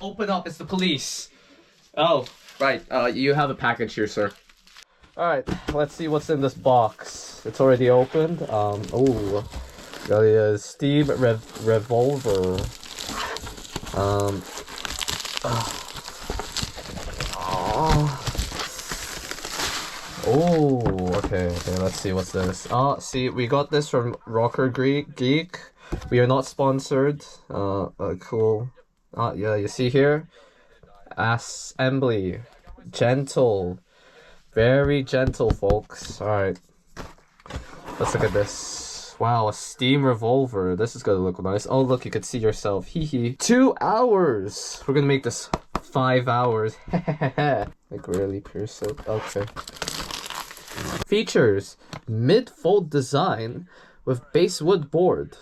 Open up, it's the police. Oh, right. You have a package here, sir. Alright, let's see what's in this box. It's already opened. Oh, got a Steam revolver. Oh. Oh, okay, let's see what's this. Oh, see, we got this from Rocker Geek. We are not sponsored. Cool. Yeah, you see here? Assembly. Gentle. Very gentle, folks. Alright. Let's look at this. Wow, a Steam revolver. This is gonna look nice. Oh, look, you can see yourself. Hee hee. 2 hours! We're gonna make this 5 hours. Like, really pierce it? Okay. Features. Mid-fold design with basswood board.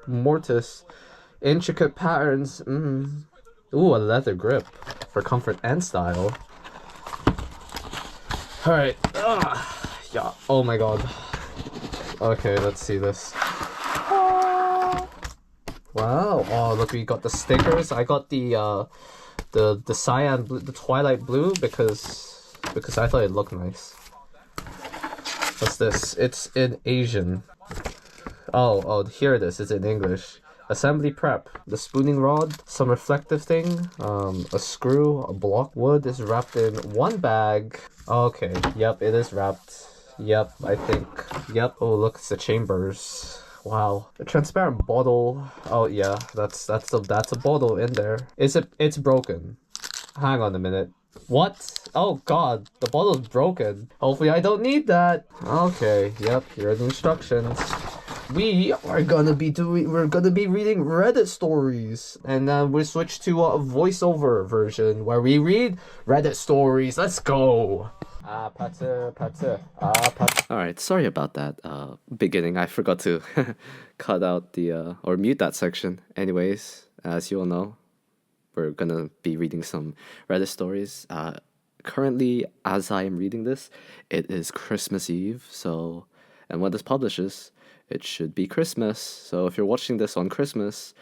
Mortise. Intricate patterns. Ooh, a leather grip. For comfort and style. Alright. Yeah. Oh my god. Okay, let's see this. Wow. Oh, look, we got the stickers. I got the cyan blue, the twilight blue because I thought it looked nice. What's this? It's in Asian. Oh, here it is. It's in English. Assembly prep. The spooning rod, some reflective thing, a screw, a block wood is wrapped in one bag. Okay, yep, it is wrapped. Yep, I think. Yep. Oh, look, it's the chambers. Wow. A transparent bottle. Oh yeah, that's a bottle in there. It's broken. Hang on a minute. What? Oh god, the bottle's broken. Hopefully I don't need that. Okay, yep, here are the instructions. We're gonna be reading Reddit stories, and then we switch to a voiceover version where we read Reddit stories. Let's go. Alright, sorry about that beginning. I forgot to cut out the or mute that section. Anyways, as you all know, we're gonna be reading some Reddit stories. Currently, as I am reading this, it is Christmas Eve, so, and when this publishes, it should be Christmas. So if you're watching this on Christmas,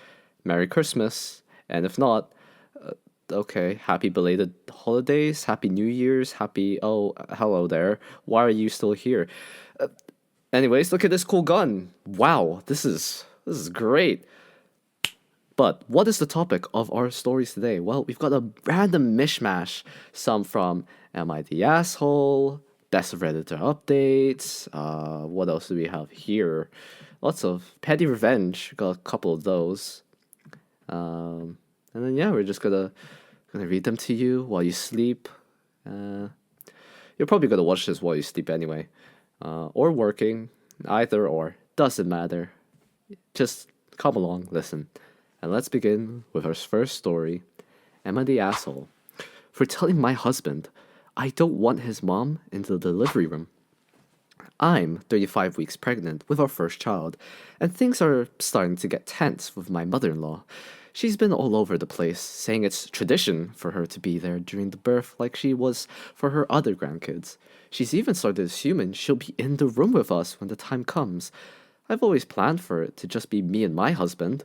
Merry Christmas, and if not, okay, happy belated holidays, happy New Year's, happy, oh, hello there, why are you still here? Anyways, look at this cool gun. Wow, this is great. But what is the topic of our stories today? Well, we've got a random mishmash. Some from Am I the Asshole? Best of Redditor updates. What else do we have here? Lots of petty revenge. Got a couple of those. And then yeah, we're just gonna read them to you while you sleep. You're probably gonna watch this while you sleep anyway, or working. Either or, doesn't matter. Just come along, listen. And let's begin with our first story. Am I the asshole for telling my husband I don't want his mom in the delivery room? I'm 35 weeks pregnant with our first child, and things are starting to get tense with my mother-in-law. She's been all over the place, saying it's tradition for her to be there during the birth like she was for her other grandkids. She's even started assuming she'll be in the room with us when the time comes. I've always planned for it to just be me and my husband.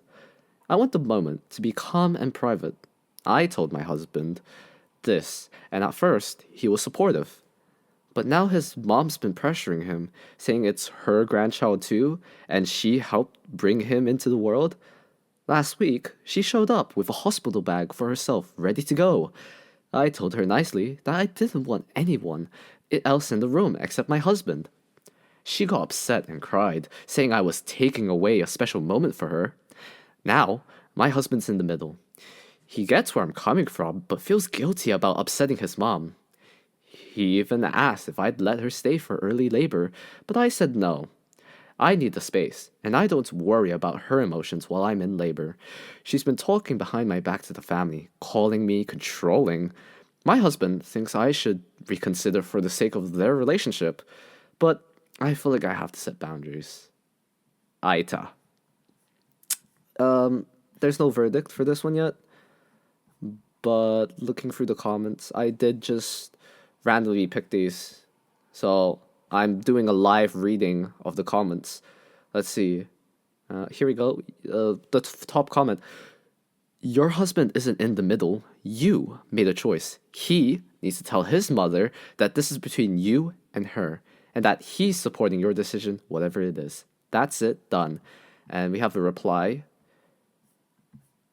I want the moment to be calm and private. I told my husband this, and at first, he was supportive. But now his mom's been pressuring him, saying it's her grandchild too, and she helped bring him into the world. Last week, she showed up with a hospital bag for herself, ready to go. I told her nicely that I didn't want anyone else in the room except my husband. She got upset and cried, saying I was taking away a special moment for her. Now, my husband's in the middle. He gets where I'm coming from, but feels guilty about upsetting his mom. He even asked if I'd let her stay for early labor, but I said no. I need the space, and I don't worry about her emotions while I'm in labor. She's been talking behind my back to the family, calling me controlling. My husband thinks I should reconsider for the sake of their relationship, but I feel like I have to set boundaries. AITA. There's no verdict for this one yet, but looking through the comments, I did just randomly pick these, so I'm doing a live reading of the comments. Let's see. Here we go. The top comment. Your husband isn't in the middle. You made a choice. He needs to tell his mother that this is between you and her, and that he's supporting your decision, whatever it is. That's it, done. And we have a reply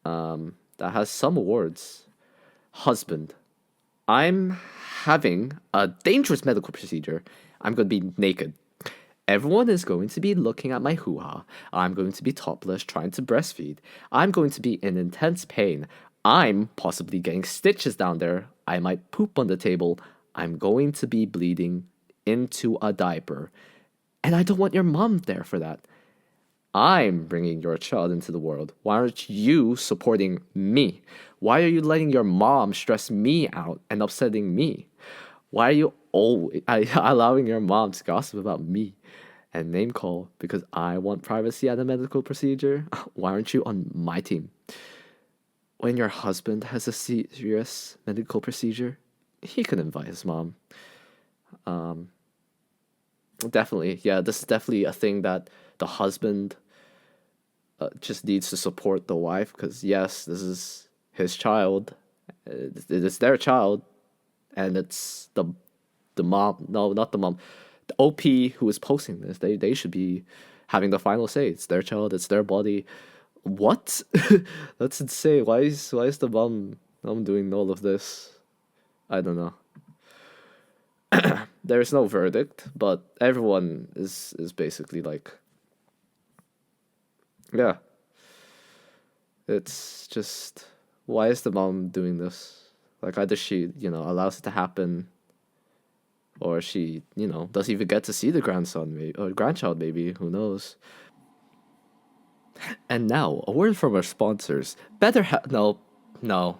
that has some words. Husband, I'm having a dangerous medical procedure. I'm going to be naked. Everyone is going to be looking at my hoo-ha. I'm going to be topless trying to breastfeed. I'm going to be in intense pain. I'm possibly getting stitches down there. I might poop on the table. I'm going to be bleeding into a diaper. And I don't want your mom there for that. I'm bringing your child into the world. Why aren't you supporting me? Why are you letting your mom stress me out and upsetting me? Why are you allowing your mom to gossip about me and name call because I want privacy at a medical procedure? Why aren't you on my team? When your husband has a serious medical procedure, he can invite his mom. Definitely, yeah, this is definitely a thing that the husband just needs to support the wife because, yes, this is his child. It's their child, and it's the mom. No, not the mom. The OP who is posting this. They should be having the final say. It's their child. It's their body. What? That's insane. Why is the mom doing all of this? I don't know. There's no verdict, but everyone is basically like, yeah. It's just, why is the mom doing this? Like, either she, allows it to happen, or she, doesn't even get to see the grandson, maybe, or grandchild, maybe. Who knows? And now, a word from our sponsors. No. No.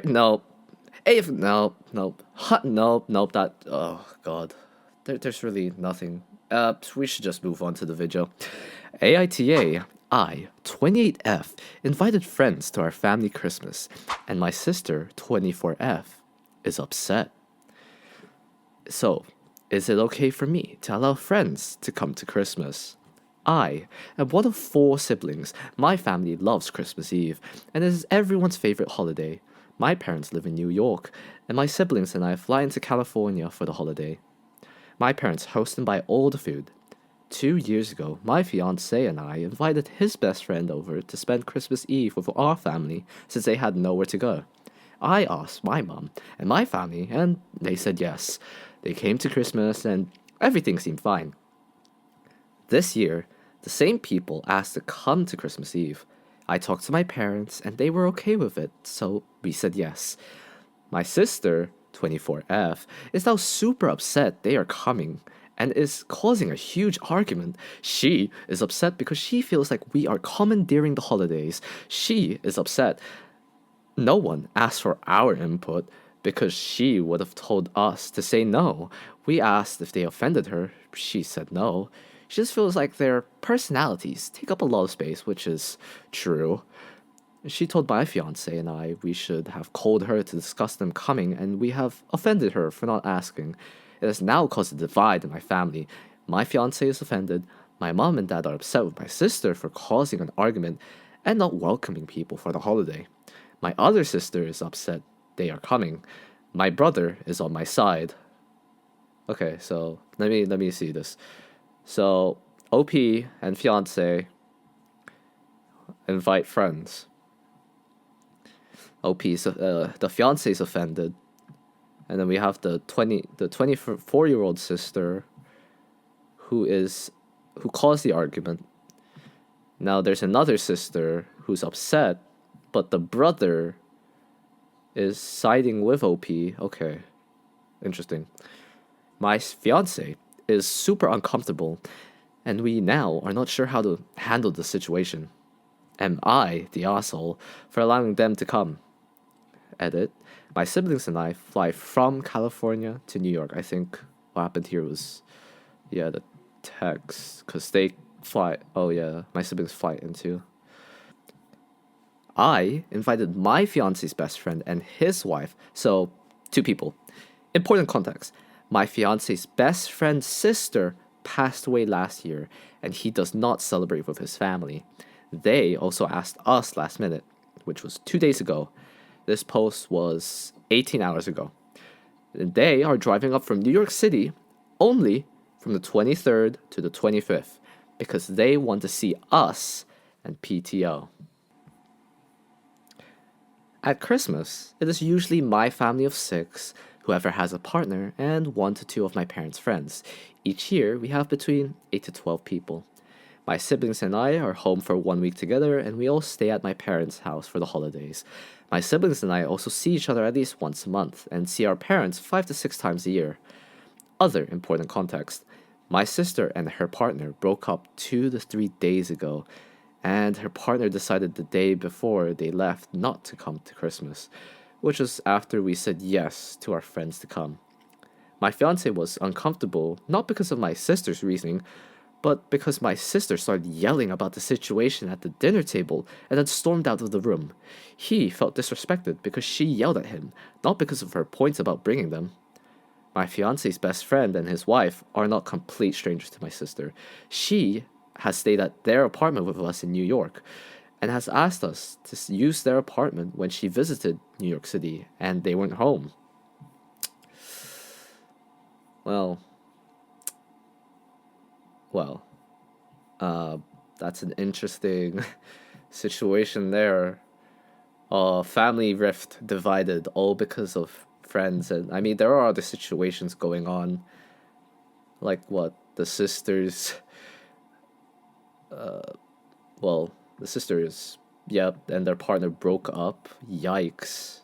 No. That, oh, God. There's really nothing. We should just move on to the video. AITA I, 28F, invited friends to our family Christmas, and my sister, 24F, is upset. So, is it okay for me to allow friends to come to Christmas? I am one of 4 siblings. My family loves Christmas Eve, and it is everyone's favorite holiday. My parents live in New York, and my siblings and I fly into California for the holiday. My parents host and buy all the food. 2 years ago, my fiancé and I invited his best friend over to spend Christmas Eve with our family since they had nowhere to go. I asked my mom and my family, and they said yes. They came to Christmas, and everything seemed fine. This year, the same people asked to come to Christmas Eve. I talked to my parents, and they were okay with it, so we said yes. My sister, 24F, is now super upset they are coming and is causing a huge argument. She is upset because she feels like we are commandeering the holidays. She is upset no one asked for our input because she would have told us to say no. We asked if they offended her. She said no. She just feels like their personalities take up a lot of space, which is true. She told my fiancé and I we should have called her to discuss them coming, and we have offended her for not asking. It has now caused a divide in my family. My fiancé is offended. My mom and dad are upset with my sister for causing an argument and not welcoming people for the holiday. My other sister is upset they are coming. My brother is on my side. Okay, so let me see this. So OP and fiancé invite friends. The fiancé is offended. And then we have the 24-year-old sister who caused the argument. Now there's another sister who's upset, but the brother is siding with OP. Okay, interesting. My fiance is super uncomfortable, and we now are not sure how to handle the situation. Am I the asshole for allowing them to come? Edit. My siblings and I fly from California to New York. I think what happened here was, the text, because they fly. Oh yeah, my siblings fly into. I invited my fiance's best friend and his wife, so 2 people. Important context. My fiance's best friend's sister passed away last year, and he does not celebrate with his family. They also asked us last minute. which was 2 days ago. This post was 18 hours ago. And they are driving up from New York City only from the 23rd to the 25th because they want to see us and PTO. At Christmas, it is usually my family of 6, whoever has a partner, and 1 to 2 of my parents' friends. Each year, we have between 8 to 12 people. My siblings and I are home for 1 week together, and we all stay at my parents' house for the holidays. My siblings and I also see each other at least once a month, and see our parents 5 to 6 times a year. Other important context: my sister and her partner broke up 2 to 3 days ago, and her partner decided the day before they left not to come to Christmas, which was after we said yes to our friends to come. My fiance was uncomfortable, not because of my sister's reasoning, but because my sister started yelling about the situation at the dinner table and then stormed out of the room. He felt disrespected because she yelled at him, not because of her points about bringing them. My fiance's best friend and his wife are not complete strangers to my sister. She has stayed at their apartment with us in New York and has asked us to use their apartment when she visited New York City and they weren't home. Well, that's an interesting situation there. Family rift divided, all because of friends. And I mean, there are other situations going on, like what the sisters. The sisters, yep, and their partner broke up. Yikes.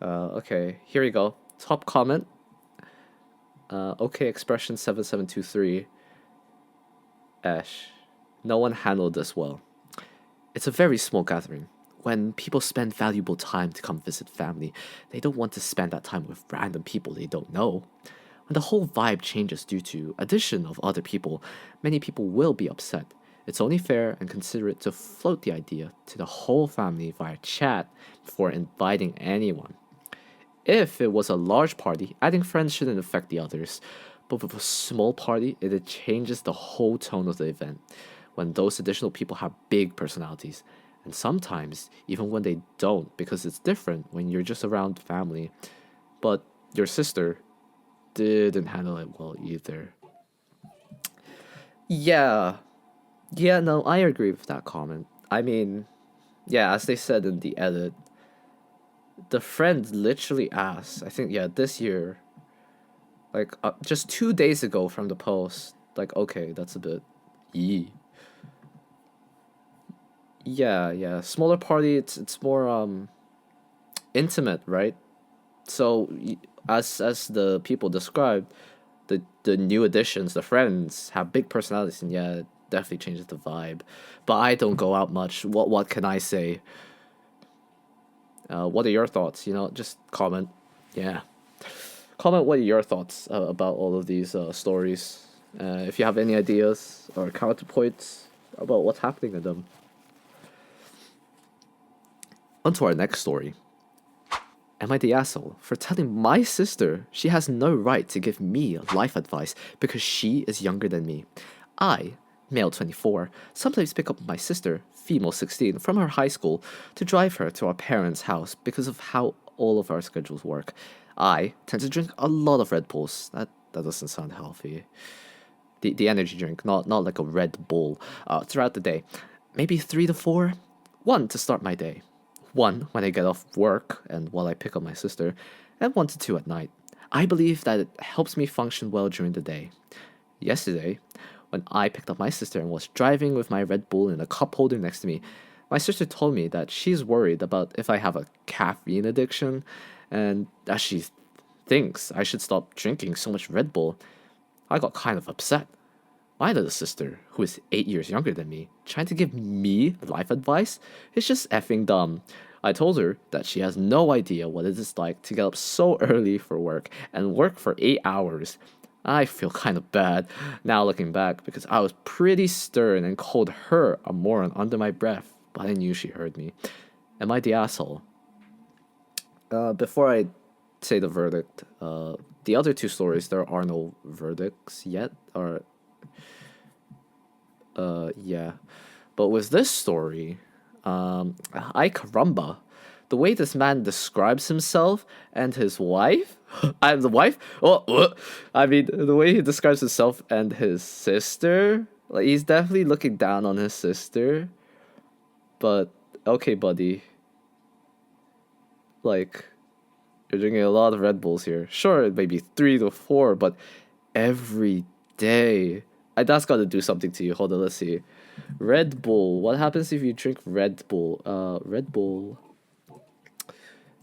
Okay, here we go. Top comment. Okay, expression 7723. Ash. No one handled this well. It's a very small gathering. When people spend valuable time to come visit family, they don't want to spend that time with random people they don't know. When the whole vibe changes due to addition of other people, many people will be upset. It's only fair and considerate to float the idea to the whole family via chat before inviting anyone. If it was a large party, adding friends shouldn't affect the others. But with a small party, it changes the whole tone of the event when those additional people have big personalities. And sometimes, even when they don't, because it's different when you're just around family. But your sister didn't handle it well either. Yeah, no, I agree with that comment. I mean, yeah, as they said in the edit, the friend literally asked, I think, yeah, this year, like, just 2 days ago from the post, like, okay, that's a bit, yee. Yeah, smaller party, it's more, intimate, right? So, as the people described, the new additions, the friends, have big personalities, and yeah, it definitely changes the vibe. But I don't go out much. What can I say? What are your thoughts? Just comment. Yeah, comment what are your thoughts about all of these stories. If you have any ideas or counterpoints about what's happening in them. On to our next story. Am I the asshole for telling my sister she has no right to give me life advice because she is younger than me? I, male 24, sometimes pick up my sister, female 16, from her high school to drive her to our parents' house because of how all of our schedules work. I tend to drink a lot of Red Bulls. That doesn't sound healthy. The energy drink, not like a Red Bull, throughout the day. Maybe 3 to 4. 1 to start my day. 1 when I get off work and while I pick up my sister, and 1 to 2 at night. I believe that it helps me function well during the day. Yesterday, when I picked up my sister and was driving with my Red Bull in a cup holder next to me, my sister told me that she's worried about if I have a caffeine addiction and that she thinks I should stop drinking so much Red Bull. I got kind of upset. My little sister, who is 8 years younger than me, trying to give me life advice is just effing dumb. I told her that she has no idea what it is like to get up so early for work and work for 8 hours. I feel kind of bad now looking back because I was pretty stern and called her a moron under my breath, but I knew she heard me. Am I the asshole? Before I say the verdict, the other 2 stories, there are no verdicts yet, yeah. But with this story, Ay caramba. The way this man describes himself and his wife. I'm the wife? I mean, the way he describes himself and his sister. Like, he's definitely looking down on his sister. But, okay, buddy. Like, you're drinking a lot of Red Bulls here. Sure, maybe 3 to 4, but every day. That's got to do something to you. Hold on, let's see. Red Bull. What happens if you drink Red Bull? Red Bull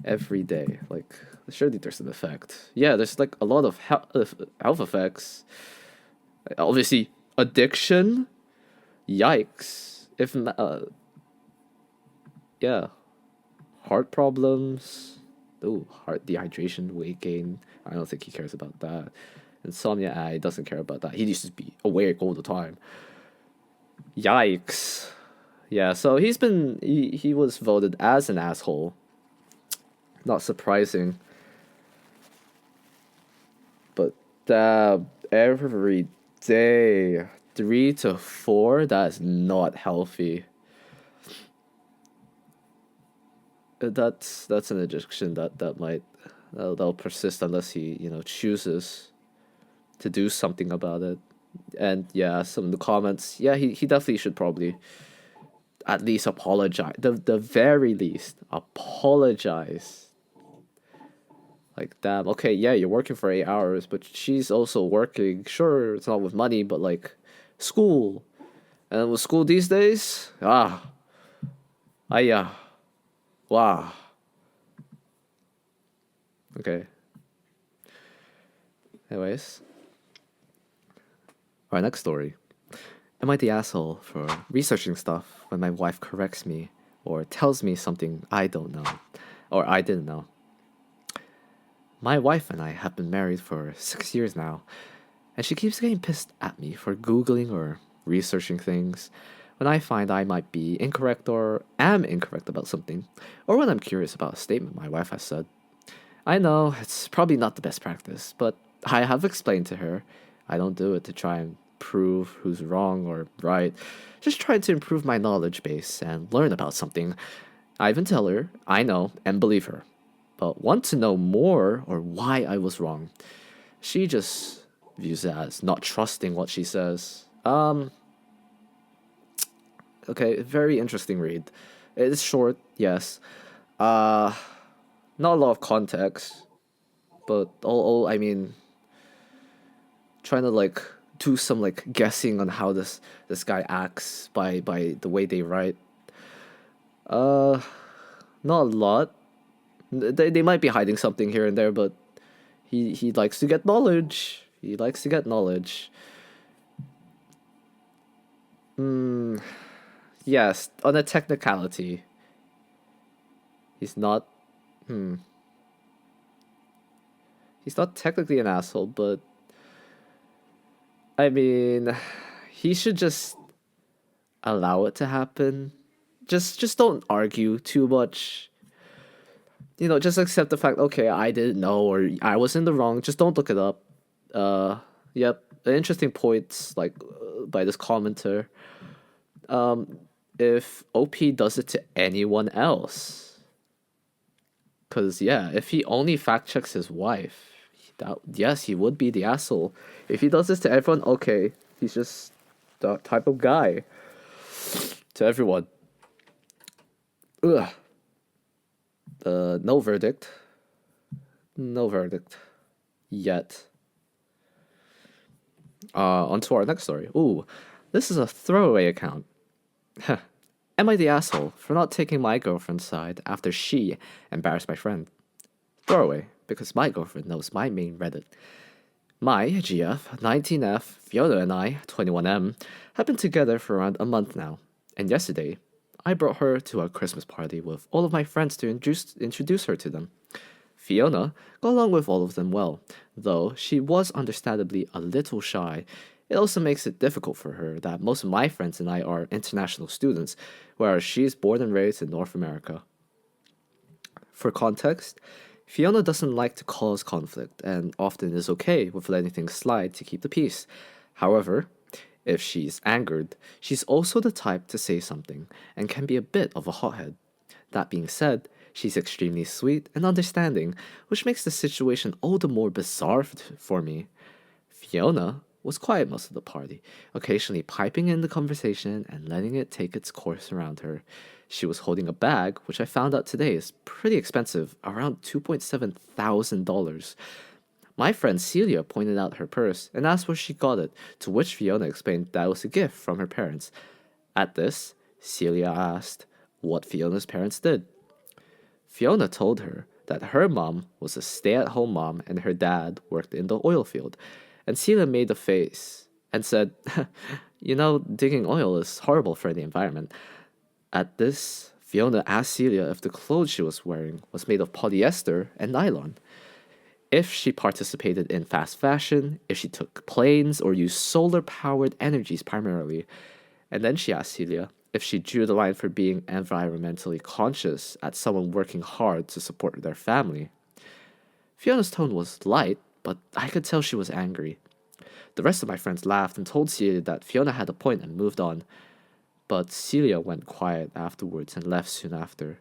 every day. Like, surely there's an effect. Yeah, there's like a lot of health effects. Obviously, addiction. Yikes. If yeah, heart problems. Ooh, heart dehydration, weight gain. I don't think he cares about that. Insomnia, he doesn't care about that. He needs to be awake all the time. Yikes. Yeah, so he was voted as an asshole. Not surprising. But every day, 3 to 4, that's not healthy. That's an addiction that'll persist unless he chooses to do something about it. And yeah, some of the comments, yeah, he definitely should probably at least apologize. The very least, apologize. Like, damn, okay, yeah, you're working for 8 hours, but she's also working. Sure, it's not with money, but like school. And with school these days, wow. Okay. Anyways. Our next story. Am I the asshole for researching stuff when my wife corrects me or tells me something I don't know or I didn't know? My wife and I have been married for 6 years now, and she keeps getting pissed at me for Googling or researching things when I find I might be incorrect or am incorrect about something, or when I'm curious about a statement my wife has said. I know it's probably not the best practice, but I have explained to her I don't do it to try and prove who's wrong or right, just trying to improve my knowledge base and learn about something. I even tell her I know and believe her, but want to know more or why I was wrong. She just views it as not trusting what she says. Okay, very interesting read. It's short, yes. Not a lot of context, but all I mean, trying to like do some like guessing on how this guy acts by the way they write. Not a lot. They might be hiding something here and there, but he likes to get knowledge. He likes to get knowledge. Yes, on a technicality. He's not. He's not technically an asshole, but I mean, he should just allow it to happen. Just don't argue too much. Just accept the fact, okay, I didn't know or I was in the wrong. Just don't look it up. Yep, interesting points like by this commenter. If OP does it to anyone else, because yeah, if he only fact checks his wife, yes, he would be the asshole. If he does this to everyone, okay, he's just that type of guy. To everyone. Ugh. No verdict. No verdict. Yet. On to our next story. Ooh, this is a throwaway account. Am I the asshole for not taking my girlfriend's side after she embarrassed my friend? Throwaway, because my girlfriend knows my main Reddit. My GF, 19F, Fiona and I, 21M, have been together for around a month now, and yesterday, I brought her to our Christmas party with all of my friends to introduce her to them. Fiona got along with all of them well, though she was understandably a little shy. It also makes it difficult for her that most of my friends and I are international students, whereas she's born and raised in North America. For context, Fiona doesn't like to cause conflict and often is okay with letting things slide to keep the peace. However, If she's angered, she's also the type to say something and can be a bit of a hothead. That being said, she's extremely sweet and understanding, which makes the situation all the more bizarre for me. Fiona was quiet most of the party, occasionally piping in the conversation and letting it take its course around her. She was holding a bag, which I found out today is pretty expensive, around $2,700. My friend Celia pointed out her purse and asked where she got it, to which Fiona explained that it was a gift from her parents. At this, Celia asked what Fiona's parents did. Fiona told her that her mom was a stay-at-home mom and her dad worked in the oil field. And Celia made a face and said, digging oil is horrible for the environment. At this, Fiona asked Celia if the clothes she was wearing was made of polyester and nylon, if she participated in fast fashion, if she took planes or used solar-powered energies primarily. And then she asked Celia if she drew the line for being environmentally conscious at someone working hard to support their family. Fiona's tone was light, but I could tell she was angry. The rest of my friends laughed and told Celia that Fiona had a point and moved on. But Celia went quiet afterwards and left soon after.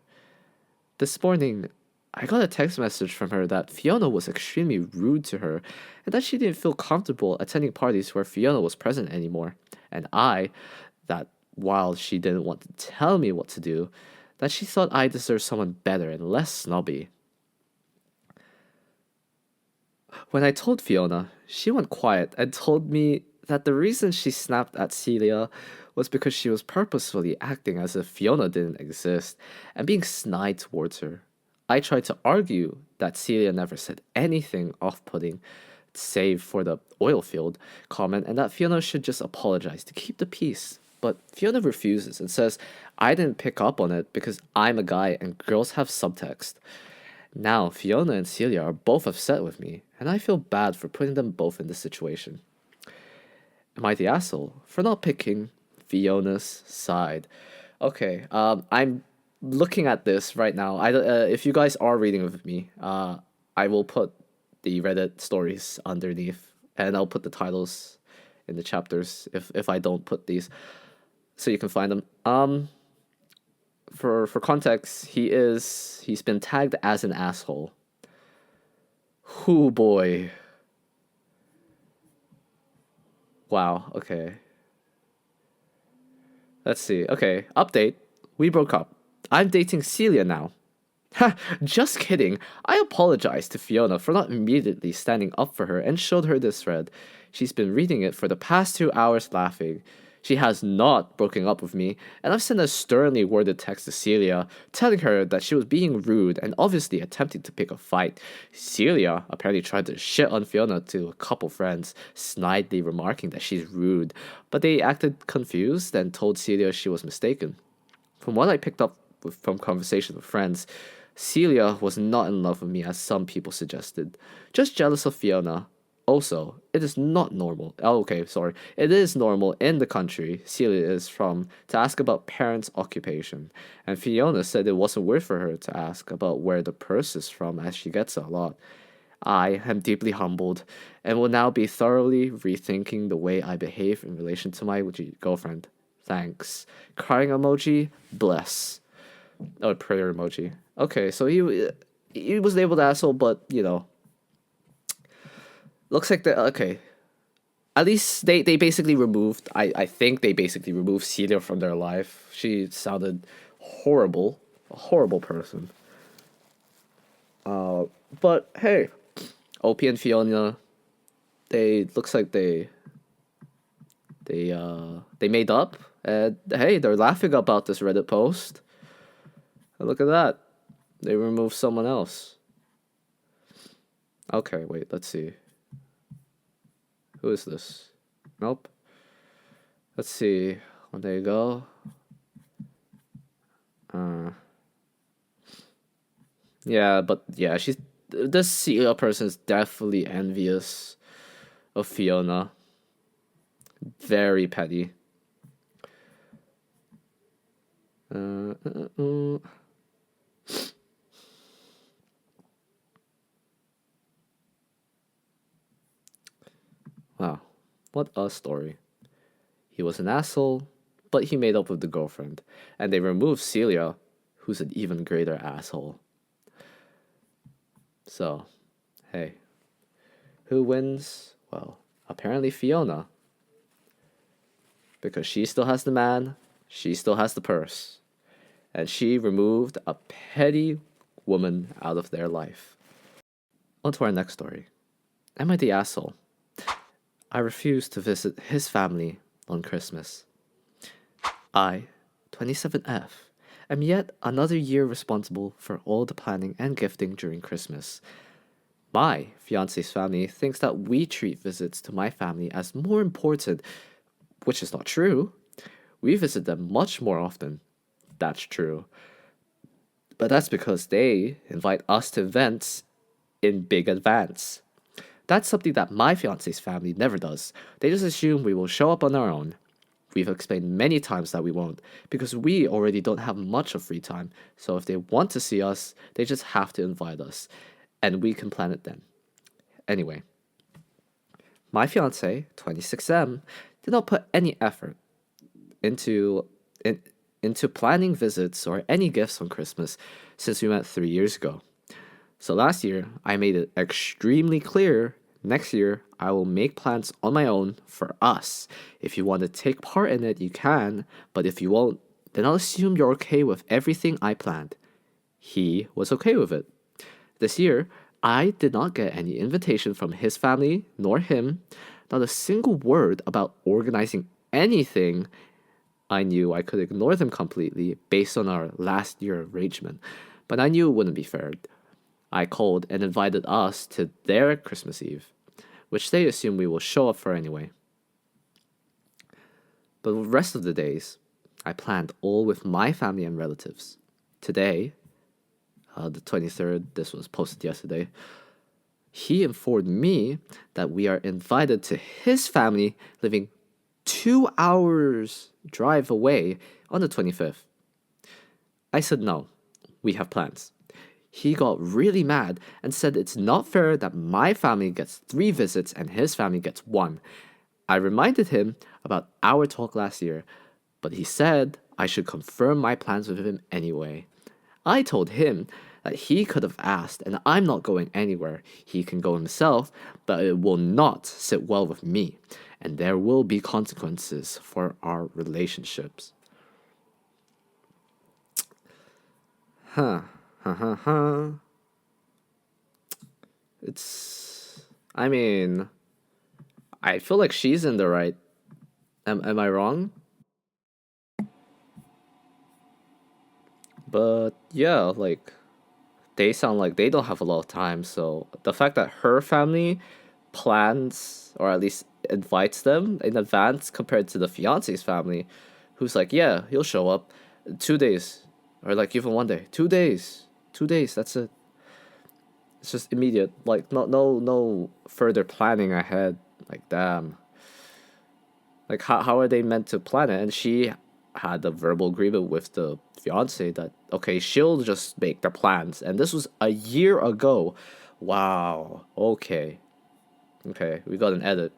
This morning, I got a text message from her that Fiona was extremely rude to her and that she didn't feel comfortable attending parties where Fiona was present anymore. And that while she didn't want to tell me what to do, that she thought I deserved someone better and less snobby. When I told Fiona, she went quiet and told me that the reason she snapped at Celia was because she was purposefully acting as if Fiona didn't exist and being snide towards her. I tried to argue that Celia never said anything off-putting, save for the oil field comment, and that Fiona should just apologize to keep the peace. But Fiona refuses and says, I didn't pick up on it because I'm a guy and girls have subtext. Now, Fiona and Celia are both upset with me, and I feel bad for putting them both in this situation. Am I the asshole for not picking Fiona's side? Okay, I'm looking at this right now. If you guys are reading with me, I will put the Reddit stories underneath, and I'll put the titles in the chapters if I don't put these, so you can find them. For context, he's been tagged as an asshole. Hoo boy. Wow, okay. Let's see. Okay, update. We broke up. I'm dating Celia now. Ha! Just kidding. I apologized to Fiona for not immediately standing up for her and showed her this thread. She's been reading it for the past 2 hours laughing. She has not broken up with me, and I've sent a sternly worded text to Celia, telling her that she was being rude and obviously attempting to pick a fight. Celia apparently tried to shit on Fiona to a couple friends, snidely remarking that she's rude, but they acted confused and told Celia she was mistaken. From what I picked up from conversations with friends, Celia was not in love with me as some people suggested, just jealous of Fiona. Also, it is not normal. Oh, okay, sorry. It is normal in the country Celia is from to ask about parents' occupation, and Fiona said it wasn't weird for her to ask about where the purse is from as she gets it a lot. I am deeply humbled and will now be thoroughly rethinking the way I behave in relation to my girlfriend. Thanks. Crying emoji, bless. Oh, prayer emoji. Okay, so he was labeled asshole, but looks like okay. At least they basically removed. I think they basically removed Celia from their life. She sounded horrible, a horrible person. But hey, OP and Fiona, looks like they made up, and hey, they're laughing about this Reddit post. And look at that, they removed someone else. Okay, wait, let's see. Who is this? Nope. Let's see. Well, there you go. Yeah, but yeah, this Celia person is definitely envious of Fiona. Very petty. Wow, what a story. He was an asshole, but he made up with the girlfriend, and they removed Celia, who's an even greater asshole. So, hey, who wins? Well, apparently Fiona. Because she still has the man, she still has the purse. And she removed a petty woman out of their life. On to our next story. Am I the asshole? I refused to visit his family on Christmas. I, 27F, am yet another year responsible for all the planning and gifting during Christmas. My fiance's family thinks that we treat visits to my family as more important, which is not true. We visit them much more often. That's true. But that's because they invite us to events in big advance. That's something that my fiance's family never does. They just assume we will show up on our own. We've explained many times that we won't, because we already don't have much of free time. So if they want to see us, they just have to invite us, and we can plan it then. Anyway, my fiance, 26M, did not put any effort into planning visits or any gifts on Christmas since we met 3 years ago. So last year, I made it extremely clear next year I will make plans on my own for us. If you want to take part in it, you can, but if you won't, then I'll assume you're okay with everything I planned. He was okay with it. This year, I did not get any invitation from his family nor him, not a single word about organizing anything. I knew I could ignore them completely based on our last year arrangement, but I knew it wouldn't be fair. I called and invited us to their Christmas Eve, which they assume we will show up for anyway. But the rest of the days, I planned all with my family and relatives. Today, the 23rd, this was posted yesterday, he informed me that we are invited to his family living 2 hours drive away on the 25th. I said no, we have plans. He got really mad and said it's not fair that my family gets 3 visits and his family gets 1. I reminded him about our talk last year, but he said I should confirm my plans with him anyway. I told him that he could have asked and I'm not going anywhere. He can go himself, but it will not sit well with me, and there will be consequences for our relationships. I mean, I feel like she's in the right. Am I wrong? But yeah, like, they sound like they don't have a lot of time, so the fact that her family plans, or at least invites them in advance compared to the fiance's family, who's like, yeah, he'll show up 2 days, or like even 1 day, 2 days, 2 days, that's it. It's just immediate, like no further planning ahead. Like, damn. Like, how are they meant to plan it? And she had a verbal agreement with the fiance that, okay, she'll just make the plans. And this was a year ago. Wow. Okay, we got an edit.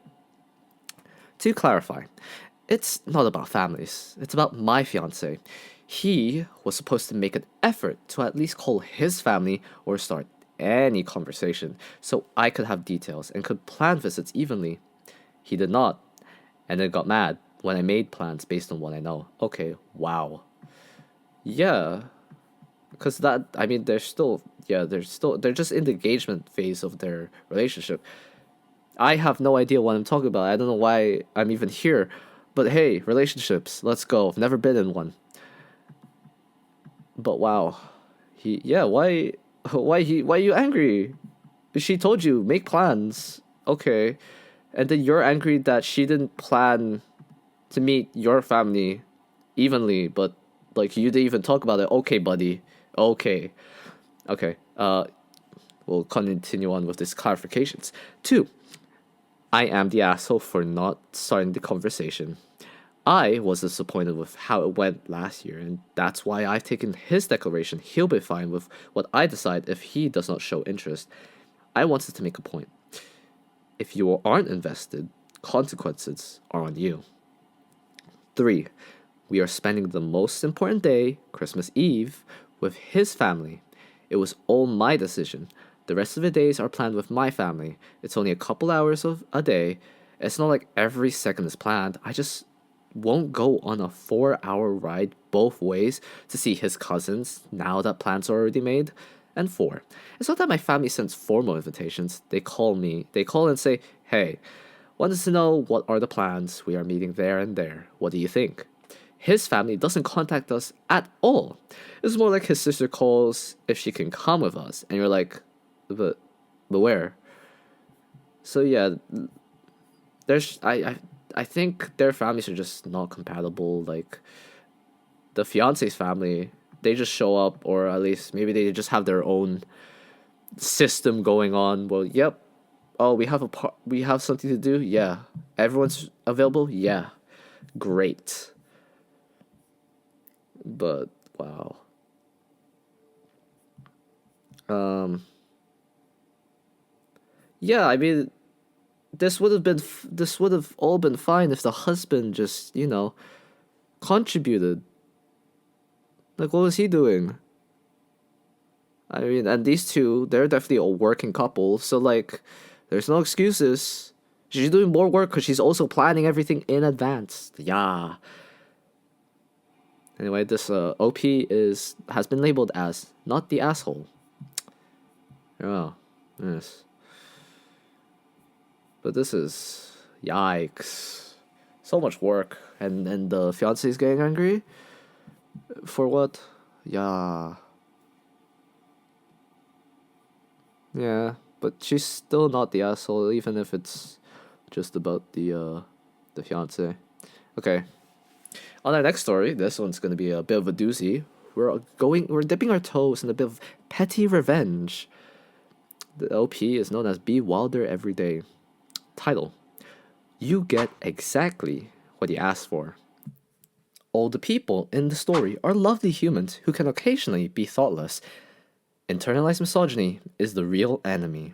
To clarify, it's not about families. It's about my fiance. He was supposed to make an effort to at least call his family or start any conversation so I could have details and could plan visits evenly. He did not, and then got mad when I made plans based on what I know. Okay, wow. Yeah, because that, I mean, they're just in the engagement phase of their relationship. I have no idea what I'm talking about. I don't know why I'm even here. But hey, relationships, let's go. I've never been in one. But wow. Why are you angry? She told you, make plans. Okay. And then you're angry that she didn't plan to meet your family evenly, but like you didn't even talk about it. Okay, buddy. Okay. We'll continue on with these clarifications. 2. I am the asshole for not starting the conversation. I was disappointed with how it went last year, and that's why I've taken his declaration he'll be fine with what I decide if he does not show interest. I wanted to make a point. If you aren't invested, consequences are on you. 3. We are spending the most important day, Christmas Eve, with his family. It was all my decision. The rest of the days are planned with my family. It's only a couple hours of a day. It's not like every second is planned. I just won't go on a 4-hour ride both ways to see his cousins now that plans are already made. And 4, it's not that my family sends formal invitations. They call and say, hey, wanted to know what are the plans. We are meeting there and there. What do you think? His family doesn't contact us at all. It's more like his sister calls if she can come with us. And you're like, but where? So yeah, I think their families are just not compatible. Like, the fiance's family, they just show up, or at least maybe they just have their own system going on. Well, yep. Oh, we have something to do? Yeah. Everyone's available? Yeah. Great. But wow. Yeah, I mean, this would have all been fine if the husband just, contributed. Like, what was he doing? I mean, and these two, they're definitely a working couple, so like, there's no excuses. She's doing more work because she's also planning everything in advance. Yeah. Anyway, this OP has been labeled as not the asshole. Oh, yes. But this is yikes. So much work, and the fiance is getting angry. For what? Yeah. Yeah, but she's still not the asshole, even if it's just about the fiance. Okay. On our next story, this one's gonna be a bit of a doozy. We're dipping our toes in a bit of petty revenge. The OP is known as Be Wilder Every Day. Title: You get exactly what you asked for. All the people in the story are lovely humans who can occasionally be thoughtless. Internalized misogyny is the real enemy.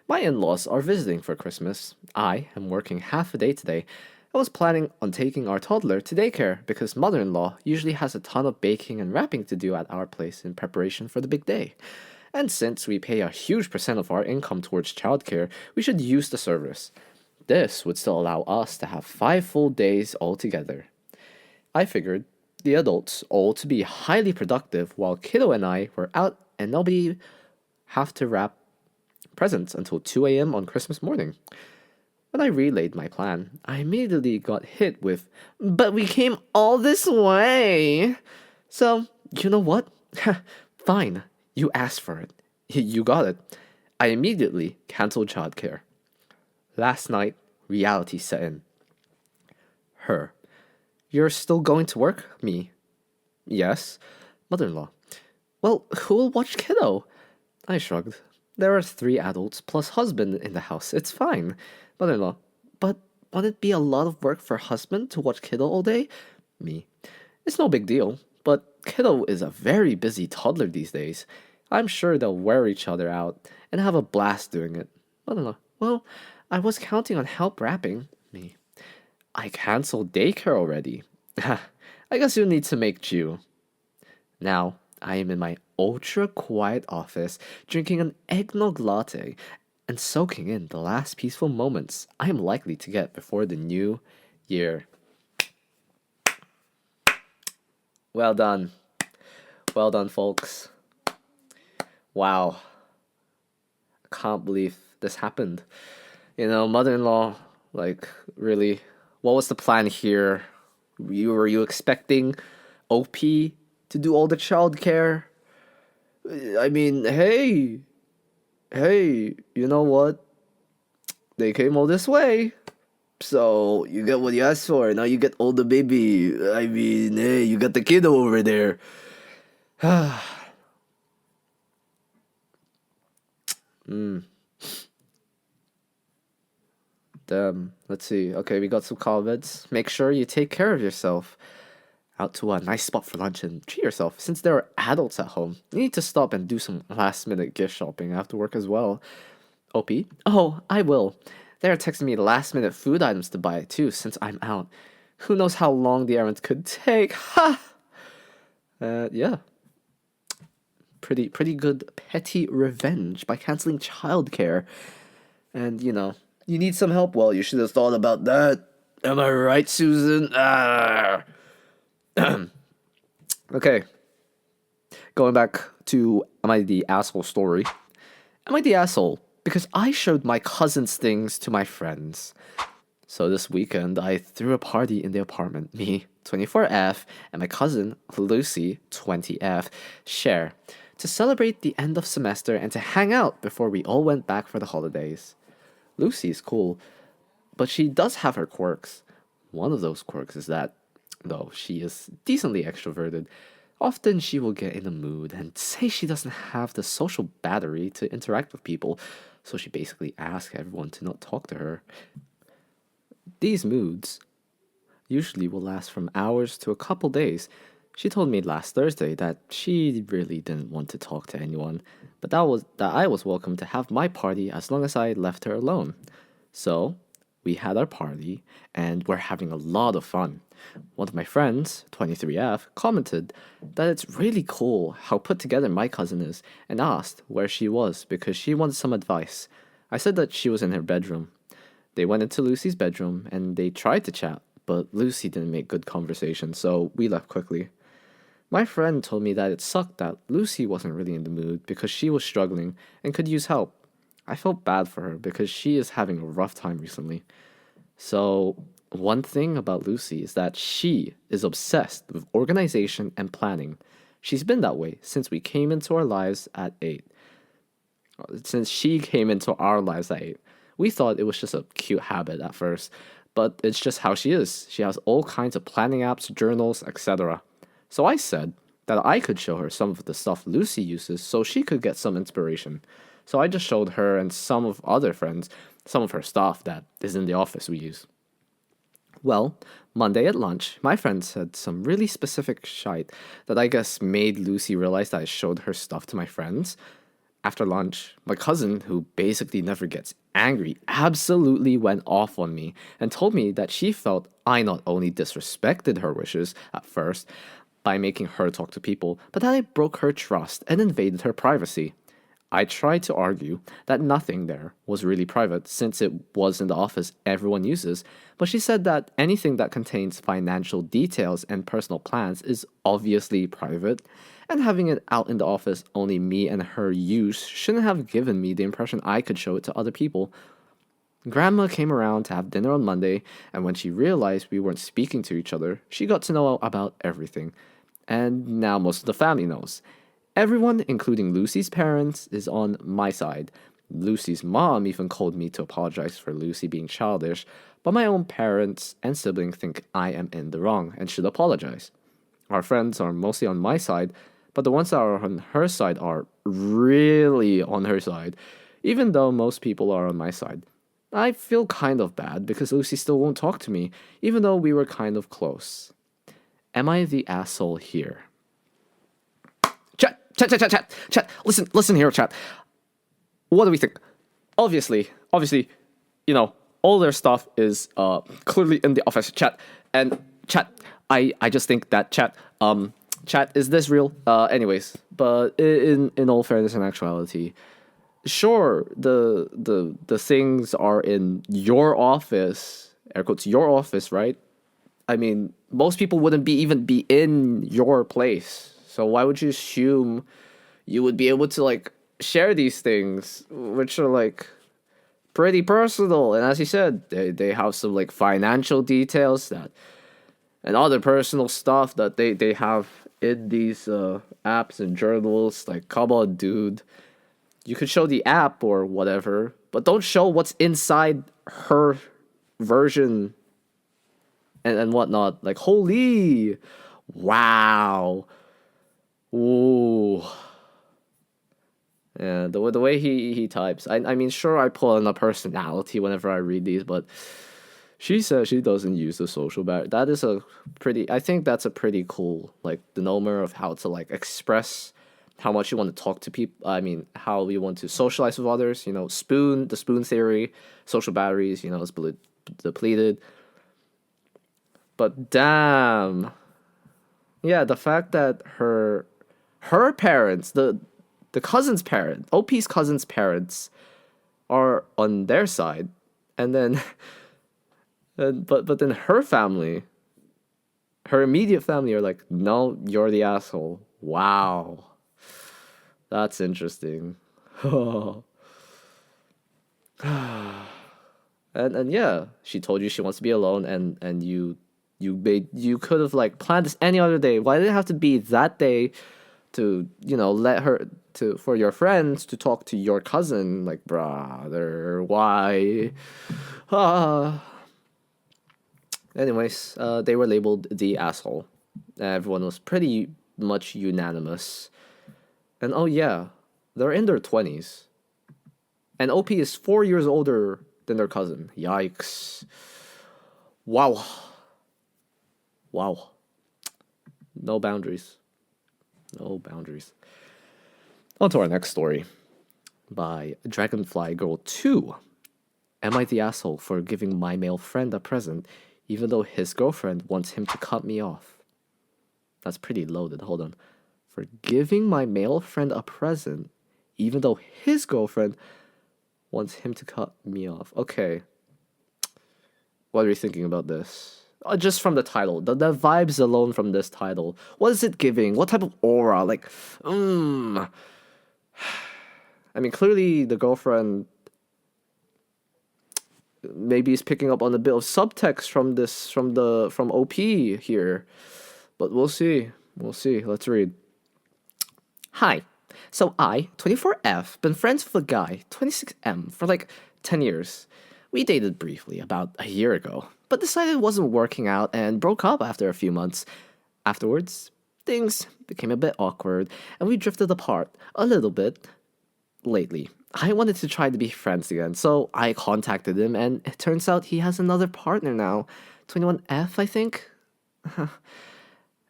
My in-laws are visiting for Christmas. I am working half a day today. I was planning on taking our toddler to daycare because mother-in-law usually has a ton of baking and wrapping to do at our place in preparation for the big day. And since we pay a huge percent of our income towards childcare, we should use the service. This would still allow us to have 5 full days altogether. I figured the adults all to be highly productive while Kiddo and I were out and nobody have to wrap presents until 2 a.m. on Christmas morning. When I relayed my plan, I immediately got hit with, but we came all this way. So, you know what? Fine, you asked for it. You got it. I immediately canceled childcare. Last night, reality set in. Her: You're still going to work? Me: Yes. Mother-in-law: Well, who will watch Kiddo? I shrugged. There are 3 adults plus husband in the house. It's fine. Mother-in-law: But won't it be a lot of work for husband to watch Kiddo all day? Me: It's no big deal, but Kiddo is a very busy toddler these days. I'm sure they'll wear each other out and have a blast doing it. Mother-in-law: Well, I was counting on help wrapping. Me: I canceled daycare already. I guess you need to make do. Now, I am in my ultra-quiet office, drinking an eggnog latte and soaking in the last peaceful moments I am likely to get before the new year. Well done. Well done, folks. Wow. I can't believe this happened. Mother-in-law, like, really, what was the plan here? Were you expecting OP to do all the childcare? I mean, hey, you know what? They came all this way. So, you get what you asked for. Now you get all the baby. I mean, hey, you got the kiddo over there. Let's see. Okay, we got some comments. Make sure you take care of yourself. Out to a nice spot for lunch and treat yourself. Since there are adults at home, you need to stop and do some last-minute gift shopping after work as well. OP: Oh, I will. They're texting me last-minute food items to buy too since I'm out. Who knows how long the errand could take? Ha! Yeah. Pretty good petty revenge by canceling childcare. And, you need some help? Well, you should have thought about that. Am I right, Susan? Ah. Okay. Going back to Am I the Asshole story. Am I the asshole? Because I showed my cousins things to my friends. So this weekend, I threw a party in the apartment. Me, 24F, and my cousin, Lucy, 20F, share, to celebrate the end of semester and to hang out before we all went back for the holidays. Lucy's cool, but she does have her quirks. One of those quirks is that, though she is decently extroverted, often she will get in a mood and say she doesn't have the social battery to interact with people, so she basically asks everyone to not talk to her. These moods usually will last from hours to a couple days. She told me last Thursday that she really didn't want to talk to anyone, but that I was welcome to have my party as long as I left her alone. So, we had our party, and we're having a lot of fun. One of my friends, 23F, commented that it's really cool how put together my cousin is and asked where she was because she wanted some advice. I said that she was in her bedroom. They went into Lucy's bedroom and they tried to chat, but Lucy didn't make good conversation, so we left quickly. My friend told me that it sucked that Lucy wasn't really in the mood because she was struggling and could use help. I felt bad for her because she is having a rough time recently. So, one thing about Lucy is that she is obsessed with organization and planning. She's been that way since we came into our lives at 8. Since she came into our lives at 8. We thought it was just a cute habit at first, but it's just how she is. She has all kinds of planning apps, journals, etc. So I said that I could show her some of the stuff Lucy uses so she could get some inspiration. So I just showed her and some of other friends some of her stuff that is in the office we use. Well, Monday at lunch, my friend said some really specific shite that I guess made Lucy realize that I showed her stuff to my friends. After lunch, my cousin, who basically never gets angry, absolutely went off on me and told me that she felt I not only disrespected her wishes at first by making her talk to people, but that I broke her trust and invaded her privacy. I tried to argue that nothing there was really private since it was in the office everyone uses, but she said that anything that contains financial details and personal plans is obviously private, and having it out in the office only me and her use shouldn't have given me the impression I could show it to other people. Grandma came around to have dinner on Monday, and when she realized we weren't speaking to each other, she got to know about everything. And now most of the family knows. Everyone, including Lucy's parents, is on my side. Lucy's mom even called me to apologize for Lucy being childish, but my own parents and siblings think I am in the wrong and should apologize. Our friends are mostly on my side, but the ones that are on her side are really on her side, even though most people are on my side. I feel kind of bad because Lucy still won't talk to me, even though we were kind of close. Am I the asshole here? Chat. Listen here, chat. What do we think? Obviously, all their stuff is clearly in the office chat. And chat, I just think that chat, is this real? Anyways, but in all fairness and actuality, sure, the things are in your office, air quotes, your office, right? I mean, most people wouldn't even be in your place. So why would you assume you would be able to share these things, which are pretty personal? And as you said, they have some financial details that and other personal stuff that they have in these apps and journals. Come on, dude. You could show the app or whatever, but don't show what's inside her version and whatnot. Holy, wow. Ooh. Yeah, the way he types. I mean, sure, I pull in a personality whenever I read these, but she says she doesn't use the social barrier. That is I think that's a pretty cool, denomer of how to, express how much you want to talk to people. I mean, how you want to socialize with others. The spoon theory, social batteries, is depleted. But damn. Yeah, the fact that her parents, the cousin's parent, OP's cousin's parents are on their side, and then but then her family, her immediate family are like, "No, you're the asshole." Wow. That's interesting. And yeah, she told you she wants to be alone, and you could have like planned this any other day. Why did it have to be that day to let her to for your friends to talk to your cousin? Like, brother, why? Ah. Anyways, they were labeled the asshole. Everyone was pretty much unanimous. And oh yeah, they're in their 20s. And OP is 4 years older than their cousin. Yikes. Wow. Wow. No boundaries. No boundaries. On to our next story. By Dragonfly Girl 2. Am I the asshole for giving my male friend a present even though his girlfriend wants him to cut me off? That's pretty loaded. Hold on. For giving my male friend a present even though his girlfriend wants him to cut me off. Okay. What are you thinking about this? Just from the title. The vibes alone from this title. What is it giving? What type of aura? Like, I mean, clearly the girlfriend maybe is picking up on a bit of subtext from OP here. But we'll see. We'll see. Let's read. Hi. So I, 24F, been friends with a guy, 26M, for like 10 years. We dated briefly about a year ago, but decided it wasn't working out and broke up after a few months. Afterwards, things became a bit awkward and we drifted apart a little bit lately. I wanted to try to be friends again, so I contacted him and it turns out he has another partner now. 21F, I think?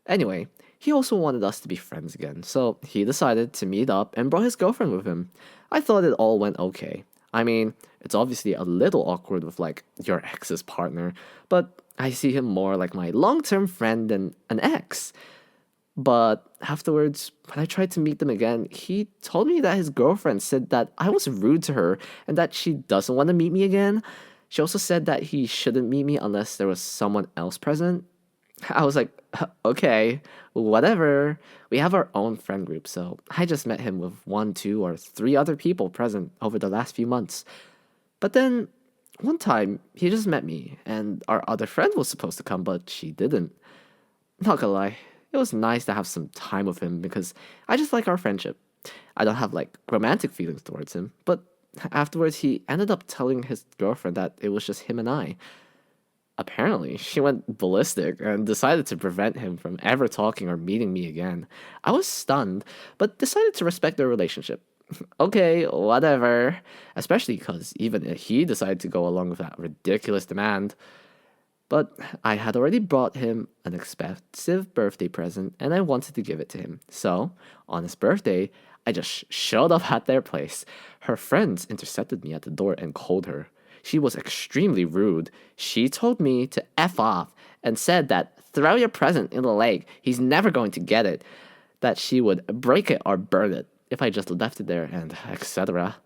Anyway, he also wanted us to be friends again, so he decided to meet up and brought his girlfriend with him. I thought it all went okay. I mean, it's obviously a little awkward with, like, your ex's partner, but I see him more like my long-term friend than an ex. But afterwards, when I tried to meet them again, he told me that his girlfriend said that I was rude to her and that she doesn't want to meet me again. She also said that he shouldn't meet me unless there was someone else present. I was like, okay, whatever. We have our own friend group, so I just met him with 1, 2, or 3 other people present over the last few months. But then, one time, he just met me, and our other friend was supposed to come, but she didn't. Not gonna lie, it was nice to have some time with him because I just like our friendship. I don't have, like, romantic feelings towards him, but afterwards he ended up telling his girlfriend that it was just him and I. Apparently, she went ballistic and decided to prevent him from ever talking or meeting me again. I was stunned, but decided to respect their relationship. Okay, whatever. Especially because even if he decided to go along with that ridiculous demand. But I had already brought him an expensive birthday present and I wanted to give it to him. So, on his birthday, I just showed up at their place. Her friends intercepted me at the door and called her. She was extremely rude. She told me to F off and said that throw your present in the lake. He's never going to get it. That she would break it or burn it if I just left it there and etc.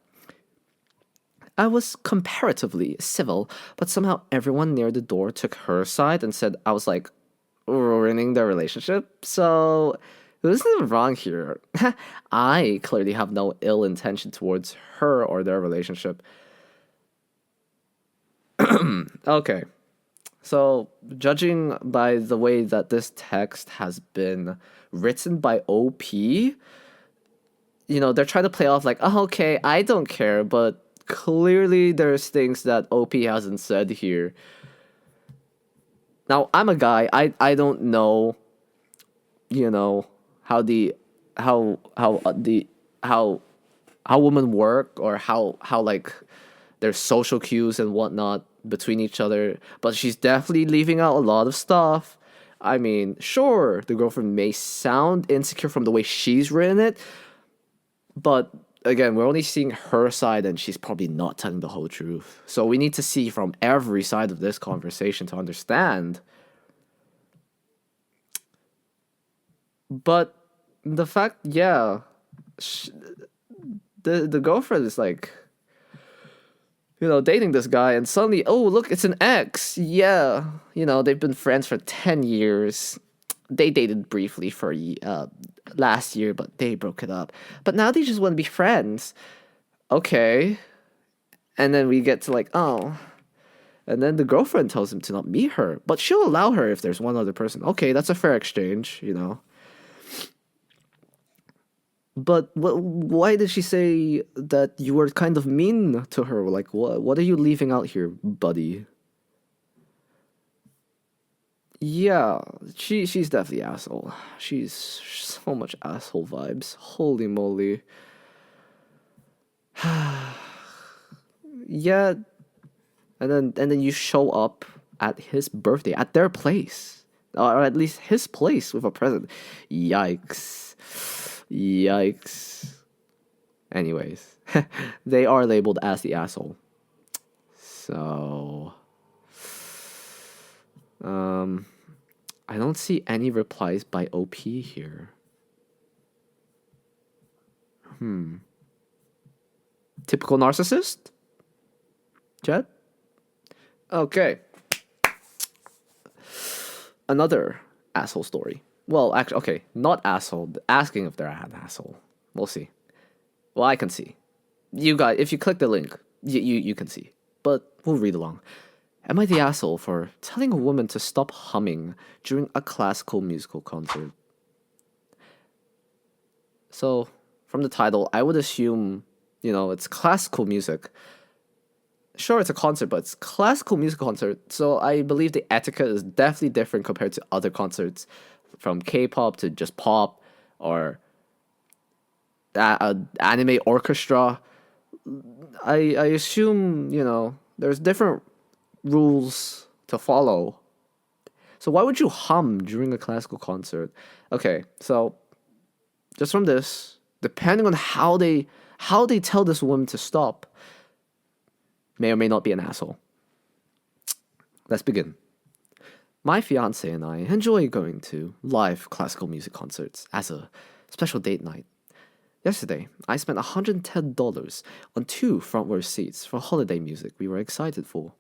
I was comparatively civil, but somehow everyone near the door took her side and said I was like ruining their relationship. So who's wrong here? I clearly have no ill intention towards her or their relationship. Okay, so judging by the way that this text has been written by OP, they're trying to play off like, oh, okay, I don't care, but clearly there's things that OP hasn't said here. Now, I'm a guy, I don't know, how women work or how like their social cues and whatnot between each other, but she's definitely leaving out a lot of stuff. I mean, sure, the girlfriend may sound insecure from the way she's written it, but again, we're only seeing her side and she's probably not telling the whole truth. So we need to see from every side of this conversation to understand But the fact, yeah, sh- the girlfriend is like, dating this guy, and suddenly, oh, look, it's an ex. Yeah, they've been friends for 10 years. They dated briefly for last year, but they broke it up. But now they just want to be friends. Okay. And then we get to like, oh. And then the girlfriend tells him to not meet her, but she'll allow her if there's one other person. Okay, that's a fair exchange. But why did she say that you were kind of mean to her? Like, what are you leaving out here, buddy? Yeah, she's definitely asshole. She's so much asshole vibes. Holy moly. Yeah, and then you show up at his birthday at their place, or at least his place, with a present. Yikes. Yikes. Anyways, they are labeled as the asshole. So, I don't see any replies by OP here. Typical narcissist? Chad? Okay. Another asshole story. Well, actually, okay, not asshole. Asking if they're an asshole. We'll see. Well, I can see. You guys, if you click the link, you can see. But we'll read along. Am I the asshole for telling a woman to stop humming during a classical musical concert? So, from the title, I would assume, it's classical music. Sure, it's a concert, but it's classical music concert, so I believe the etiquette is definitely different compared to other concerts, from K-pop to just pop, or anime orchestra. I assume, there's different rules to follow. So why would you hum during a classical concert? Okay, so just from this, depending on how they tell this woman to stop, may or may not be an asshole. Let's begin. My fiance and I enjoy going to live classical music concerts as a special date night. Yesterday, I spent $110 on 2 front row seats for holiday music we were excited for.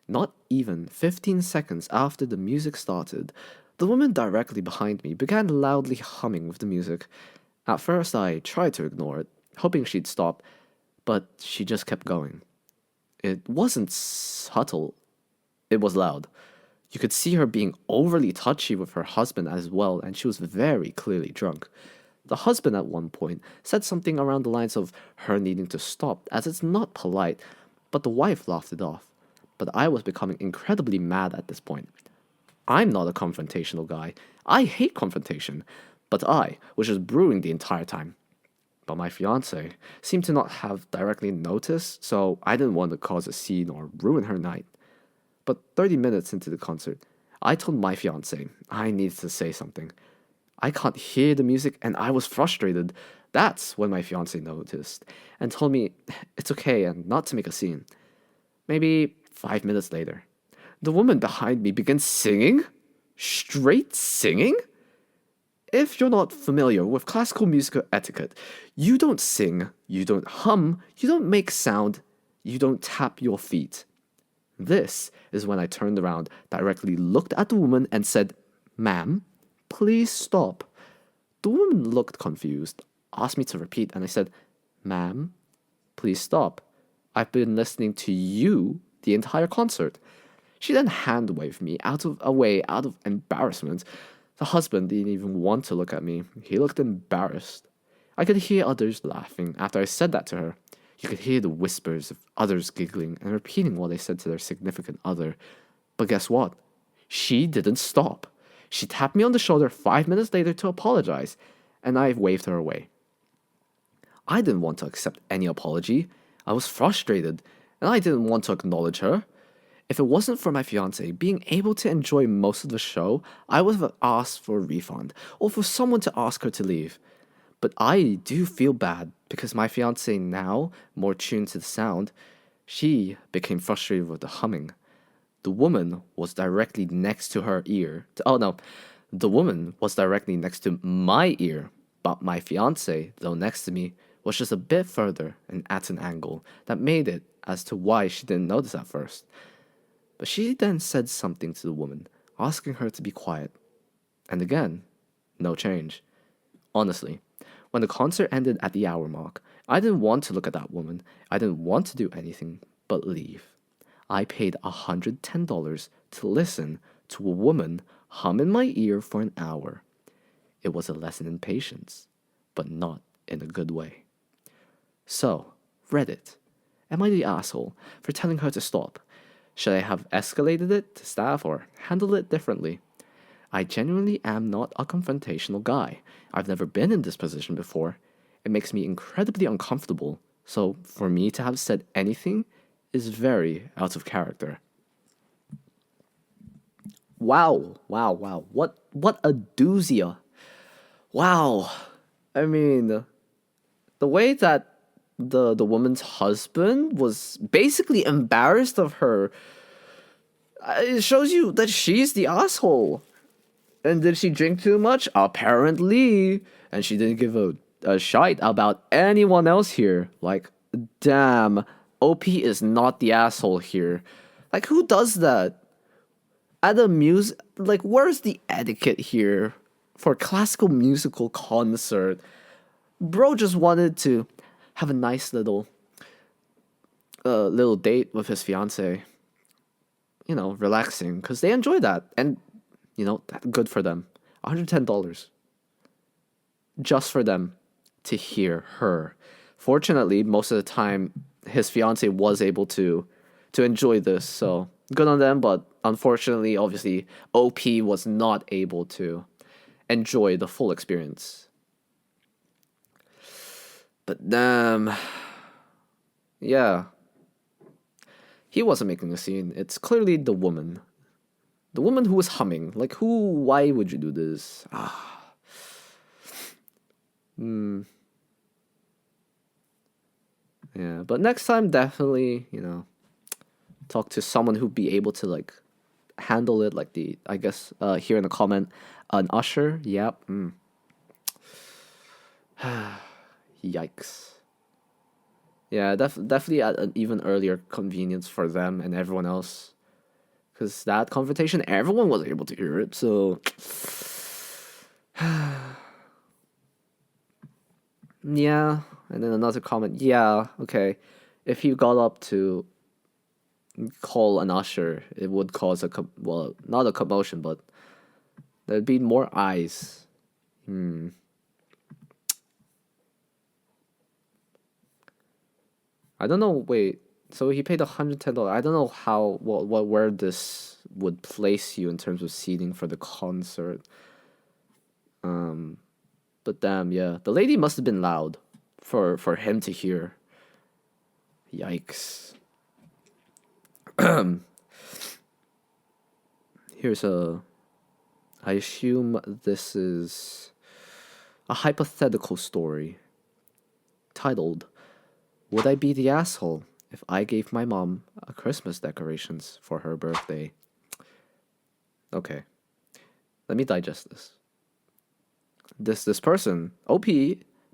Not even 15 seconds after the music started, the woman directly behind me began loudly humming with the music. At first, I tried to ignore it, hoping she'd stop, but she just kept going. It wasn't subtle, it was loud. You could see her being overly touchy with her husband as well, and she was very clearly drunk. The husband at one point said something around the lines of her needing to stop, as it's not polite, but the wife laughed it off. But I was becoming incredibly mad at this point. I'm not a confrontational guy. I hate confrontation, but I was just brewing the entire time. But my fiance seemed to not have directly noticed, so I didn't want to cause a scene or ruin her night. But 30 minutes into the concert, I told my fiance I needed to say something. I can't hear the music and I was frustrated. That's when my fiance noticed and told me it's okay and not to make a scene. Maybe 5 minutes later, the woman behind me began singing? Straight singing? If you're not familiar with classical musical etiquette, you don't sing, you don't hum, you don't make sound, you don't tap your feet. This is when I turned around, directly looked at the woman and said, "Ma'am, please stop." The woman looked confused, asked me to repeat, and I said, "Ma'am, please stop. I've been listening to you the entire concert." She then hand-waved me away out of embarrassment. The husband didn't even want to look at me. He looked embarrassed. I could hear others laughing after I said that to her. You could hear the whispers of others giggling and repeating what they said to their significant other. But guess what? She didn't stop. She tapped me on the shoulder 5 minutes later to apologize, and I waved her away. I didn't want to accept any apology. I was frustrated, and I didn't want to acknowledge her. If it wasn't for my fiance being able to enjoy most of the show, I would have asked for a refund, or for someone to ask her to leave. But I do feel bad because my fiance, now more tuned to the sound, she became frustrated with the humming. The woman was directly next to her ear. Oh no, The woman was directly next to my ear, but my fiance, though next to me, was just a bit further and at an angle that made it as to why she didn't notice at first. But she then said something to the woman, asking her to be quiet. And again, no change. Honestly, when the concert ended at the hour mark, I didn't want to look at that woman. I didn't want to do anything but leave. I paid $110 to listen to a woman hum in my ear for an hour. It was a lesson in patience, but not in a good way. So, Reddit, am I the asshole for telling her to stop? Should I have escalated it to staff or handled it differently? I genuinely am not a confrontational guy. I've never been in this position before. It makes me incredibly uncomfortable, so for me to have said anything is very out of character. Wow. What a doozy. Wow. I mean, the way that the woman's husband was basically embarrassed of her, it shows you that she's the asshole. And did she drink too much? Apparently. And she didn't give a shite about anyone else here. Like, damn, OP is not the asshole here. Like, who does that? At a like, where's the etiquette here for a classical musical concert? Bro just wanted to have a nice little date with his fiance. You know, relaxing, because they enjoy that. And, you know, good for them. $110. Just for them to hear her. Fortunately, most of the time, his fiance was able to enjoy this, so good on them, but unfortunately, obviously, OP was not able to enjoy the full experience. But damn, yeah, he wasn't making a scene. It's clearly the woman who was humming. Like, why would you do this? Yeah, but next time, definitely, you know, talk to someone who'd be able to, like, handle it, like I guess, here in the comment, an usher. Yep. Yikes. Yeah, definitely at an even earlier convenience for them and everyone else. Because that confrontation, everyone was able to hear it, so... Yeah, and then another comment, yeah, okay. If he got up to call an usher, it would cause well, not a commotion, but there'd be more eyes. I don't know, wait, so he paid $110. I don't know where this would place you in terms of seating for the concert. But damn, yeah, the lady must have been loud for him to hear. Yikes. I assume this is a hypothetical story titled, "Would I be the asshole if I gave my mom a Christmas decorations for her birthday?" Okay, let me digest this. This person, OP,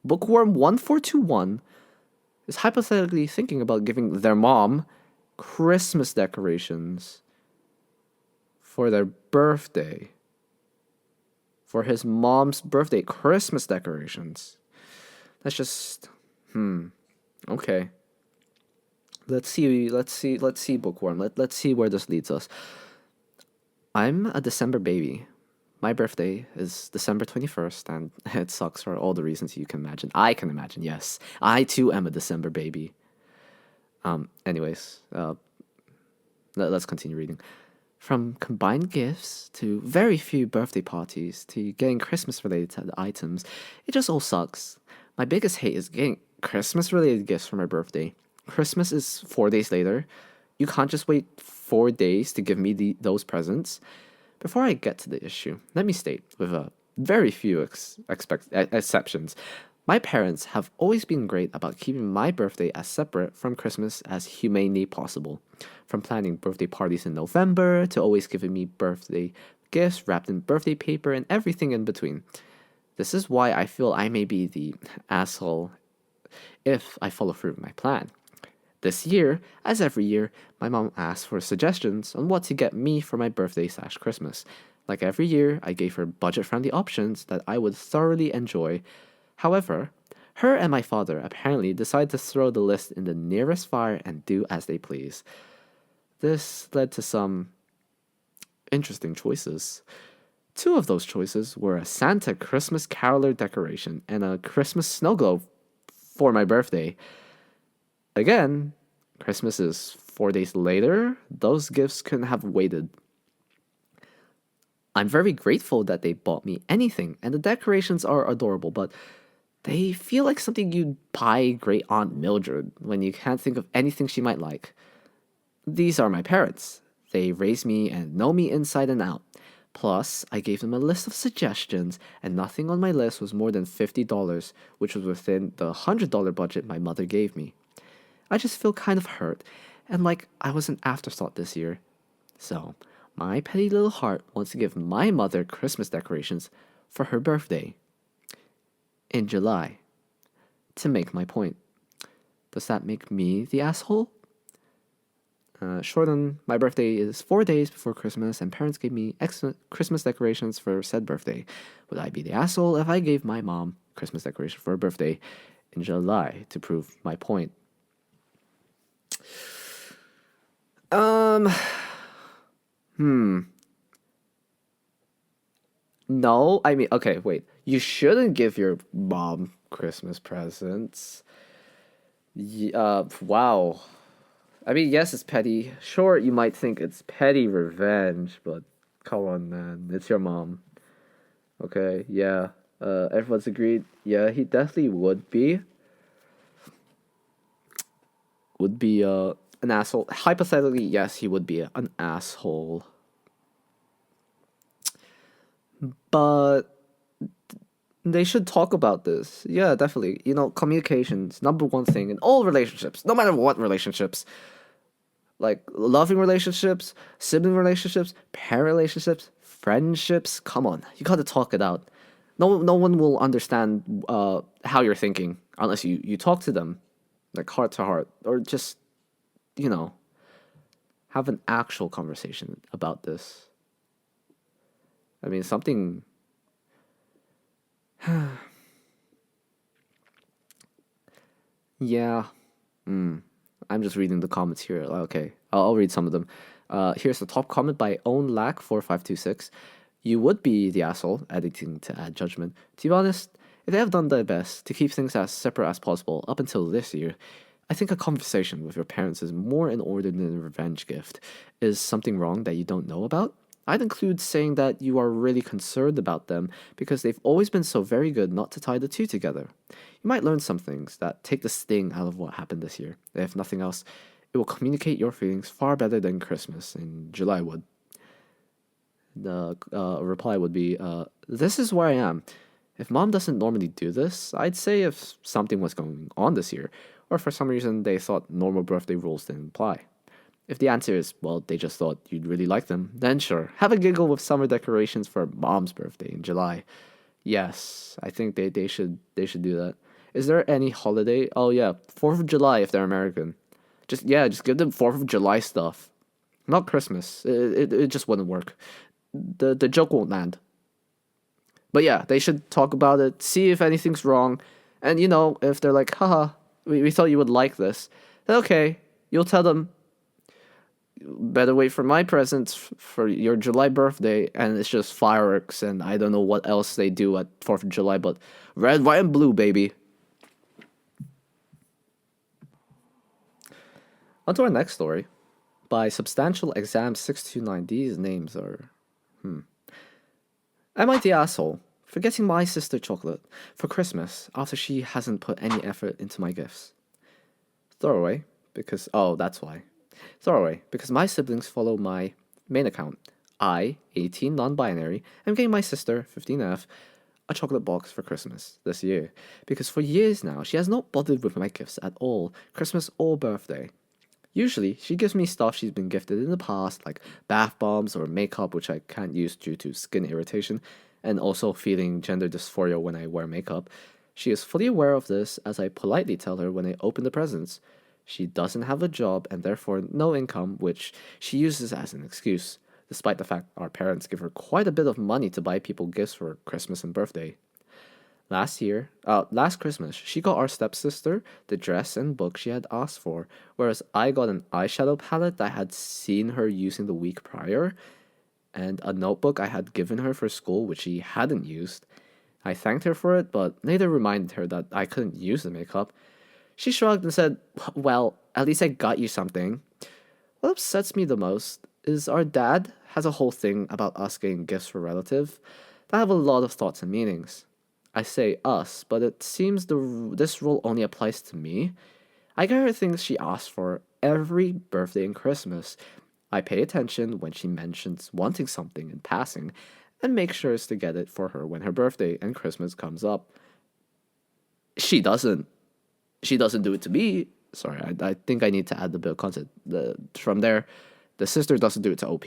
Bookworm 1421, is hypothetically thinking about giving their mom Christmas decorations for their birthday. For his mom's birthday, Christmas decorations. That's just, okay. Let's see, Bookworm. Let's see where this leads us. I'm a December baby. My birthday is December 21st, and it sucks for all the reasons you can imagine. I can imagine, yes. I too am a December baby. Anyways, let's continue reading. From combined gifts to very few birthday parties to getting Christmas-related items, it just all sucks. My biggest hate is getting Christmas-related gifts for my birthday. Christmas is 4 days later. You can't just wait 4 days to give me those presents. Before I get to the issue, let me state, with very few exceptions, my parents have always been great about keeping my birthday as separate from Christmas as humanly possible. From planning birthday parties in November to always giving me birthday gifts wrapped in birthday paper and everything in between. This is why I feel I may be the asshole if I follow through with my plan. This year, as every year, my mom asked for suggestions on what to get me for my birthday/Christmas. Like every year, I gave her budget-friendly options that I would thoroughly enjoy. However, her and my father apparently decided to throw the list in the nearest fire and do as they please. This led to some interesting choices. Two of those choices were a Santa Christmas caroler decoration and a Christmas snow globe for my birthday. Again, Christmas is 4 days later. Those gifts couldn't have waited. I'm very grateful that they bought me anything, and the decorations are adorable, but they feel like something you'd buy Great Aunt Mildred when you can't think of anything she might like. These are my parents. They raised me and know me inside and out. Plus, I gave them a list of suggestions, and nothing on my list was more than $50, which was within the $100 budget my mother gave me. I just feel kind of hurt, and like I was an afterthought this year. So, my petty little heart wants to give my mother Christmas decorations for her birthday in July. To make my point. Does that make me the asshole? Shorten, my birthday is 4 days before Christmas, and parents gave me excellent Christmas decorations for said birthday. Would I be the asshole if I gave my mom Christmas decoration for her birthday in July to prove my point? No, I mean, okay, wait. You shouldn't give your mom Christmas presents. Wow. I mean, yes, it's petty. Sure, you might think it's petty revenge, but come on, man. It's your mom. Okay, yeah. Everyone's agreed. Yeah, he definitely would be. An asshole. Hypothetically, yes, he would be an asshole. But they should talk about this. Yeah, definitely. Communication's number one thing in all relationships, no matter what relationships. Like loving relationships, sibling relationships, parent relationships, friendships. Come on, you gotta talk it out. No one will understand how you're thinking unless you talk to them, like heart to heart, or just have an actual conversation about this. I mean, something. Yeah. I'm just reading the comments here. Okay, I'll read some of them. Here's the top comment by OwnLack4526. You would be the asshole, editing to add judgment. To be honest, if they have done their best to keep things as separate as possible up until this year, I think a conversation with your parents is more in order than a revenge gift. Is something wrong that you don't know about? I'd include saying that you are really concerned about them because they've always been so very good not to tie the two together. You might learn some things that take the sting out of what happened this year. If nothing else, it will communicate your feelings far better than Christmas in July would. The reply would be, this is where I am. If mom doesn't normally do this, I'd say if something was going on this year, or for some reason they thought normal birthday rules didn't apply. If the answer is, well, they just thought you'd really like them, then sure, have a giggle with summer decorations for mom's birthday in July. Yes, I think they should do that. Is there any holiday? Oh yeah, 4th of July if they're American. Just give them 4th of July stuff. Not Christmas. It just wouldn't work. The joke won't land. But yeah, they should talk about it, see if anything's wrong, and if they're like, haha, we thought you would like this, then okay, you'll tell them, better wait for my presents for your July birthday, and it's just fireworks, and I don't know what else they do at 4th of July, but red, white, and blue, baby. On to our next story. By Substantial Exam 629, these names are... Am I the asshole for getting my sister chocolate for Christmas after she hasn't put any effort into my gifts? Throwaway, because... Oh, that's why. Throwaway, because my siblings follow my main account. I, 18 non-binary, am getting my sister, 15F, a chocolate box for Christmas this year. Because for years now, she has not bothered with my gifts at all, Christmas or birthday. Usually, she gives me stuff she's been gifted in the past, like bath bombs or makeup, which I can't use due to skin irritation, and also feeling gender dysphoria when I wear makeup. She is fully aware of this as I politely tell her when I open the presents. She doesn't have a job and therefore no income, which she uses as an excuse, despite the fact our parents give her quite a bit of money to buy people gifts for Christmas and birthday. Last Christmas, she got our stepsister the dress and book she had asked for, whereas I got an eyeshadow palette that I had seen her using the week prior, and a notebook I had given her for school which she hadn't used. I thanked her for it, but later reminded her that I couldn't use the makeup. She shrugged and said, "Well, at least I got you something." What upsets me the most is our dad has a whole thing about us getting gifts for relatives that have a lot of thoughts and meanings. I say us, but it seems this rule only applies to me. I get her things she asks for every birthday and Christmas. I pay attention when she mentions wanting something in passing and make sure to get it for her when her birthday and Christmas comes up. She doesn't. She doesn't do it to me. Sorry, I think I need to add the bit of content. From there, the sister doesn't do it to OP.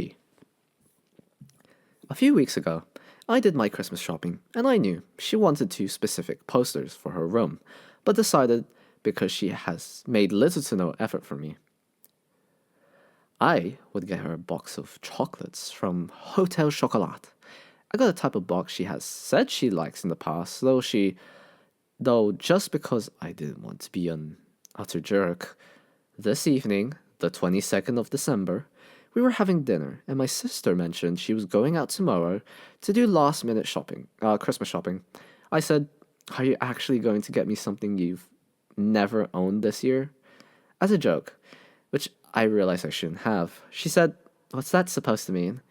A few weeks ago, I did my Christmas shopping, and I knew she wanted 2 specific posters for her room, but decided because she has made little to no effort for me, I would get her a box of chocolates from Hotel Chocolat. I got a type of box she has said she likes in the past, though just because I didn't want to be an utter jerk. This evening, the 22nd of December, we were having dinner, and my sister mentioned she was going out tomorrow to do last-minute shopping, Christmas shopping. I said, "Are you actually going to get me something you've never owned this year?" As a joke, which I realized I shouldn't have. She said, "What's that supposed to mean?"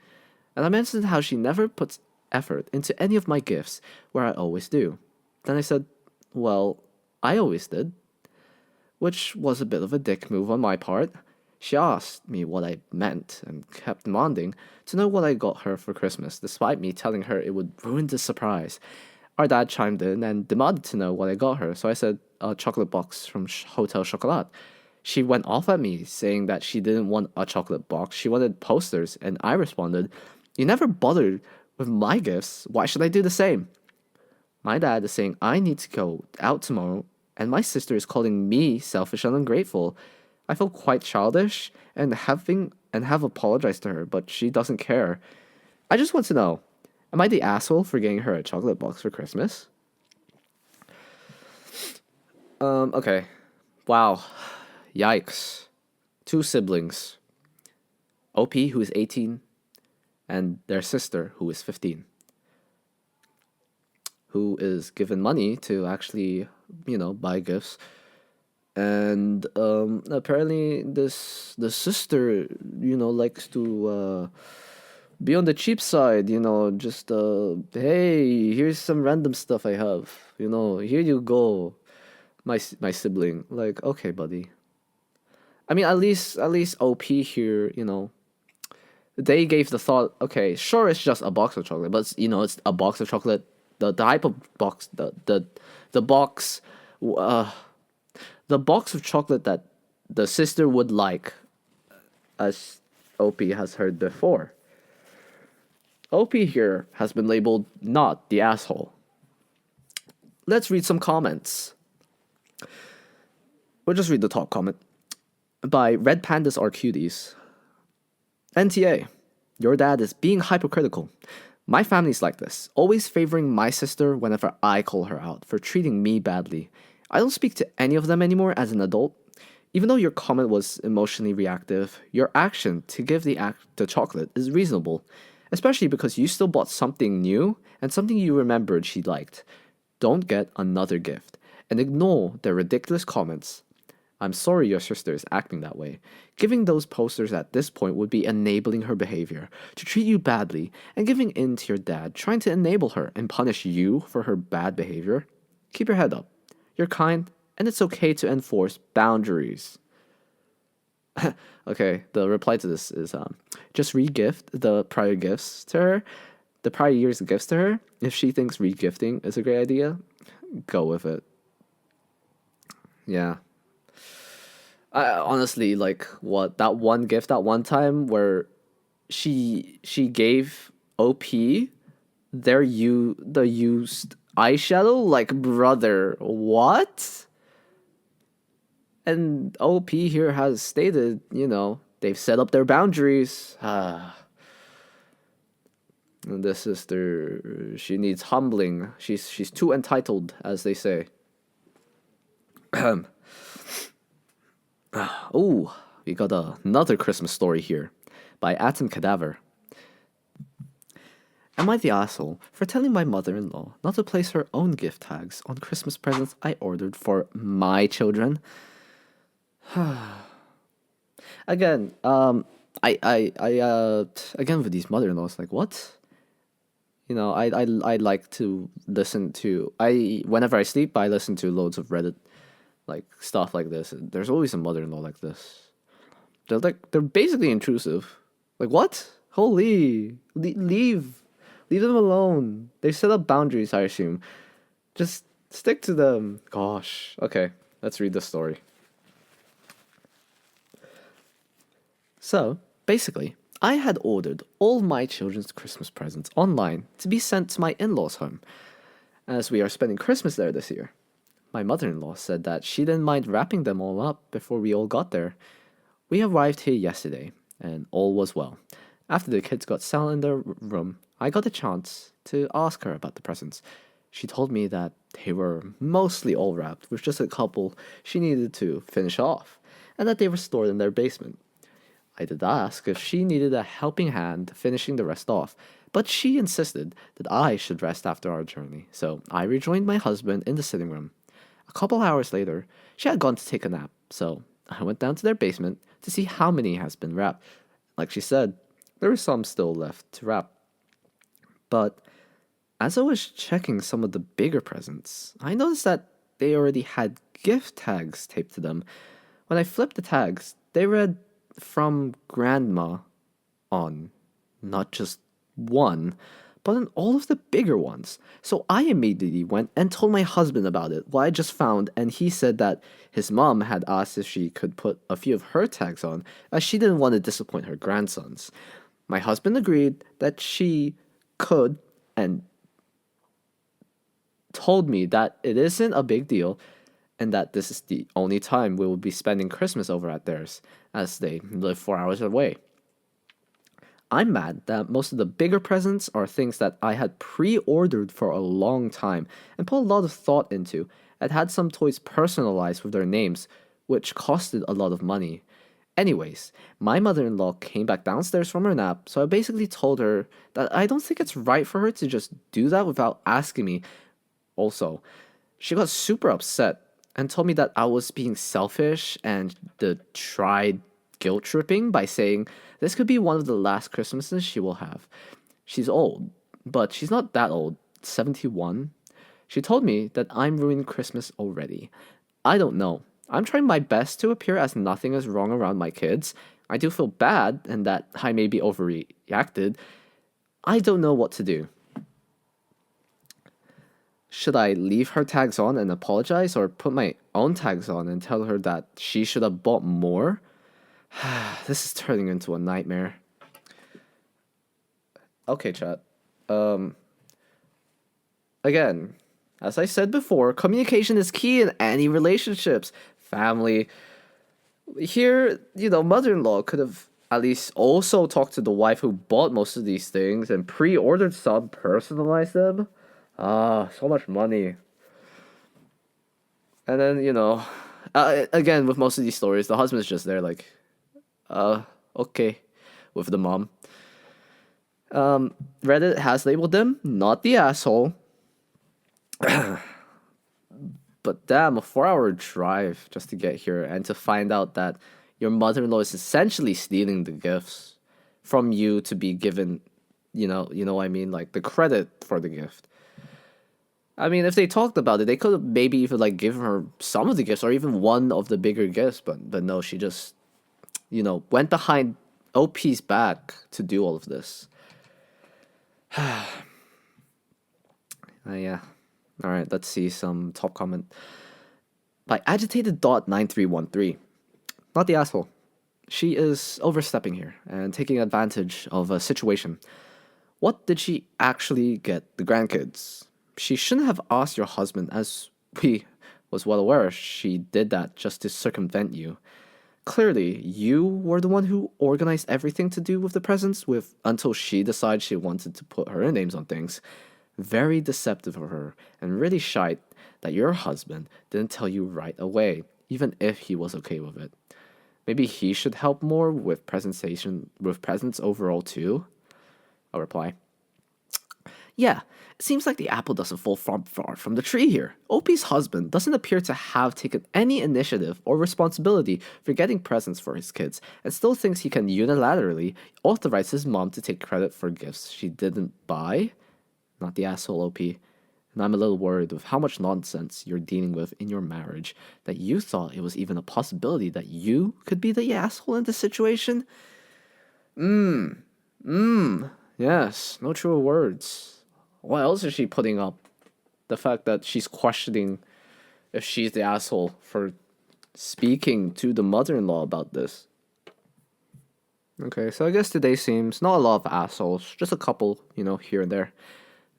And I mentioned how she never puts effort into any of my gifts, where I always do. Then I said, "Well, I always did," which was a bit of a dick move on my part. She asked me what I meant and kept demanding to know what I got her for Christmas, despite me telling her it would ruin the surprise. Our dad chimed in and demanded to know what I got her, so I said a chocolate box from Hotel Chocolat. She went off at me, saying that she didn't want a chocolate box, she wanted posters, and I responded, "You never bothered with my gifts, why should I do the same?" My dad is saying I need to go out tomorrow, and my sister is calling me selfish and ungrateful. I feel quite childish and have apologized to her, but she doesn't care. I just want to know, am I the asshole for getting her a chocolate box for Christmas? Okay. Wow. Yikes. 2 siblings. OP, who is 18, and their sister, who is 15. Who is given money to actually, buy gifts. And apparently the sister, likes to be on the cheap side, just hey, here's some random stuff I have, here you go, my sibling. Like, okay, buddy. I mean, at least OP here, they gave the thought, okay, sure, it's just a box of chocolate, but it's a box of chocolate. The type of box, the box, the box of chocolate that the sister would like, as OP has heard before. OP here has been labeled not the asshole. Let's read some comments. We'll just read the top comment by Red Pandas Are Cuties. NTA, your dad is being hypocritical. My family's like this, always favoring my sister whenever I call her out for treating me badly. I don't speak to any of them anymore as an adult. Even though your comment was emotionally reactive, your action to give the chocolate is reasonable, especially because you still bought something new and something you remembered she liked. Don't get another gift and ignore their ridiculous comments. I'm sorry your sister is acting that way. Giving those posters at this point would be enabling her behavior to treat you badly and giving in to your dad, trying to enable her and punish you for her bad behavior. Keep your head up. You're kind, and it's okay to enforce boundaries. Okay, the reply to this is just re-gift the prior gifts to her, the prior year's gifts to her. If she thinks re-gifting is a great idea, go with it. Yeah. Honestly, like what that one gift that one time where she gave OP the used eyeshadow, like brother, what? And OP here has stated, they've set up their boundaries. And this sister, she needs humbling. She's too entitled, as they say. Oh, we got another Christmas story here by Atom Cadaver. Am I the asshole for telling my mother-in-law not to place her own gift tags on Christmas presents I ordered for my children? Again, again with these mother-in-laws, like what? I like to listen to whenever I sleep, I listen to loads of Reddit, like stuff like this. There's always a mother-in-law like this. They're basically intrusive. Like what? Holy, leave them alone. They set up boundaries, I assume. Just stick to them. Gosh. Okay, let's read the story. So, basically, I had ordered all my children's Christmas presents online to be sent to my in-laws' home, as we are spending Christmas there this year. My mother-in-law said that she didn't mind wrapping them all up before we all got there. We arrived here yesterday, and all was well. After the kids got settled in their room, I got a chance to ask her about the presents. She told me that they were mostly all wrapped, with just a couple she needed to finish off, and that they were stored in their basement. I did ask if she needed a helping hand finishing the rest off, but she insisted that I should rest after our journey, so I rejoined my husband in the sitting room. A couple hours later, she had gone to take a nap, so I went down to their basement to see how many has been wrapped. Like she said, there were some still left to wrap. But as I was checking some of the bigger presents, I noticed that they already had gift tags taped to them. When I flipped the tags, they read from Grandma on not just one, but on all of the bigger ones. So I immediately went and told my husband about it, what I just found, and he said that his mom had asked if she could put a few of her tags on, as she didn't want to disappoint her grandsons. My husband agreed that she could and told me that it isn't a big deal and that this is the only time we will be spending Christmas over at theirs, as they live 4 hours away. I'm mad that most of the bigger presents are things that I had pre-ordered for a long time and put a lot of thought into, and had some toys personalized with their names, which costed a lot of money. Anyways, my mother-in-law came back downstairs from her nap, so I basically told her that I don't think it's right for her to just do that without asking me. Also, she got super upset and told me that I was being selfish and tried guilt tripping by saying this could be one of the last Christmases she will have. She's old, but she's not that old, 71. She told me that I'm ruining Christmas already. I don't know. I'm trying my best to appear as nothing is wrong around my kids. I do feel bad and that I may be overreacted. I don't know what to do. Should I leave her tags on and apologize, or put my own tags on and tell her that she should have bought more? This is turning into a nightmare. Okay, chat. Again, as I said before, communication is key in any relationships. Family. Here, mother-in-law could have at least also talked to the wife who bought most of these things and pre-ordered some, personalized them. So much money. And then, again, with most of these stories, the husband's just there like, okay, with the mom. Reddit has labeled them not the asshole. But damn, a 4-hour drive just to get here and to find out that your mother-in-law is essentially stealing the gifts from you to be given, you know what I mean, like the credit for the gift. I mean, if they talked about it, they could have maybe even like given her some of the gifts or even one of the bigger gifts, but no, she just, went behind OP's back to do all of this. Yeah. All right, let's see some top comment by agitated.9313. not the asshole. She is overstepping here and taking advantage of a situation. What did she actually get the grandkids? She shouldn't have asked your husband, as we was well aware she did that just to circumvent you. Clearly, you were the one who organized everything to do with the presents with until she decided she wanted to put her names on things. Very deceptive of her, and really shite that your husband didn't tell you right away, even if he was okay with it. Maybe he should help more with presents overall too? I'll reply. Yeah, it seems like the apple doesn't fall far from the tree here. OP's husband doesn't appear to have taken any initiative or responsibility for getting presents for his kids, and still thinks he can unilaterally authorize his mom to take credit for gifts she didn't buy? Not the asshole, OP. And I'm a little worried with how much nonsense you're dealing with in your marriage that you thought it was even a possibility that you could be the asshole in this situation? Yes, no truer words. What else is she putting up? The fact that she's questioning if she's the asshole for speaking to the mother-in-law about this. Okay, so I guess today seems not a lot of assholes, just a couple, here and there.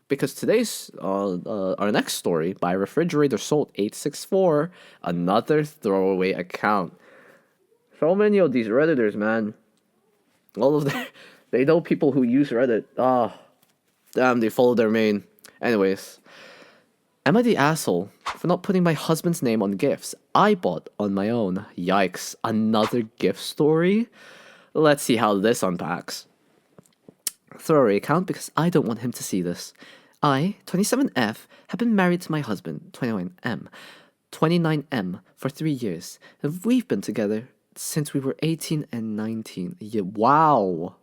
Because today's our next story by Refrigerator Sold 864, another throwaway account. So many of these Redditors, man. All of them, they know people who use Reddit. Damn, they follow their main. Anyways, am I the asshole for not putting my husband's name on gifts I bought on my own? Yikes, another gift story? Let's see how this unpacks. Throwaway account because I don't want him to see this. I, 27F, have been married to my husband, 29M, for 3 years, and we've been together since we were 18 and 19. Yeah, wow.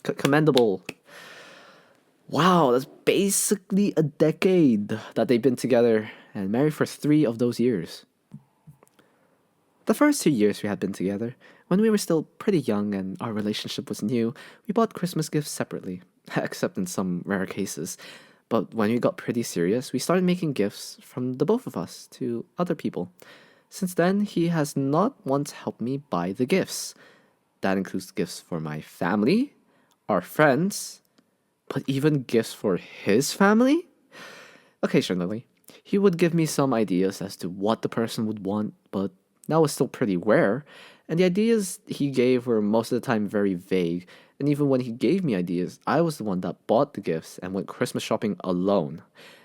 Commendable. Wow, that's basically a decade that they've been together and married for 3 of those years. The first 2 years we had been together, when we were still pretty young and our relationship was new, we bought Christmas gifts separately, except in some rare cases. But when we got pretty serious, we started making gifts from the both of us to other people. Since then, he has not once helped me buy the gifts. That includes gifts for my family, our friends, but even gifts for his family? Occasionally, he would give me some ideas as to what the person would want, but that was still pretty rare, and the ideas he gave were most of the time very vague, and even when he gave me ideas, I was the one that bought the gifts and went Christmas shopping alone.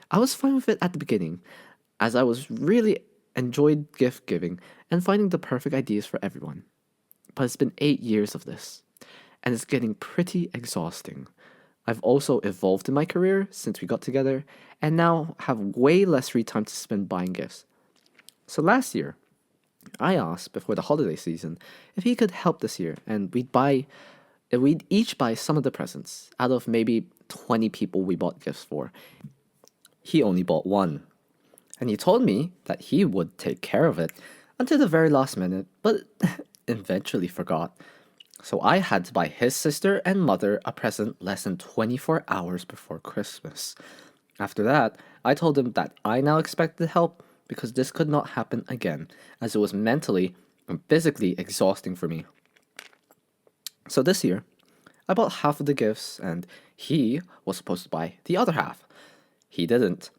I was fine with it at the beginning, as I was really enjoyed gift giving and finding the perfect ideas for everyone. But it's been 8 years of this, and it's getting pretty exhausting. I've also evolved in my career since we got together, and now have way less free time to spend buying gifts. So last year, I asked before the holiday season if he could help this year, and we'd each buy some of the presents out of maybe 20 people we bought gifts for. He only bought one, and he told me that he would take care of it until the very last minute, but eventually forgot. So I had to buy his sister and mother a present less than 24 hours before Christmas. After that, I told him that I now expected help because this could not happen again, as it was mentally and physically exhausting for me. So this year, I bought half of the gifts, and he was supposed to buy the other half. He didn't.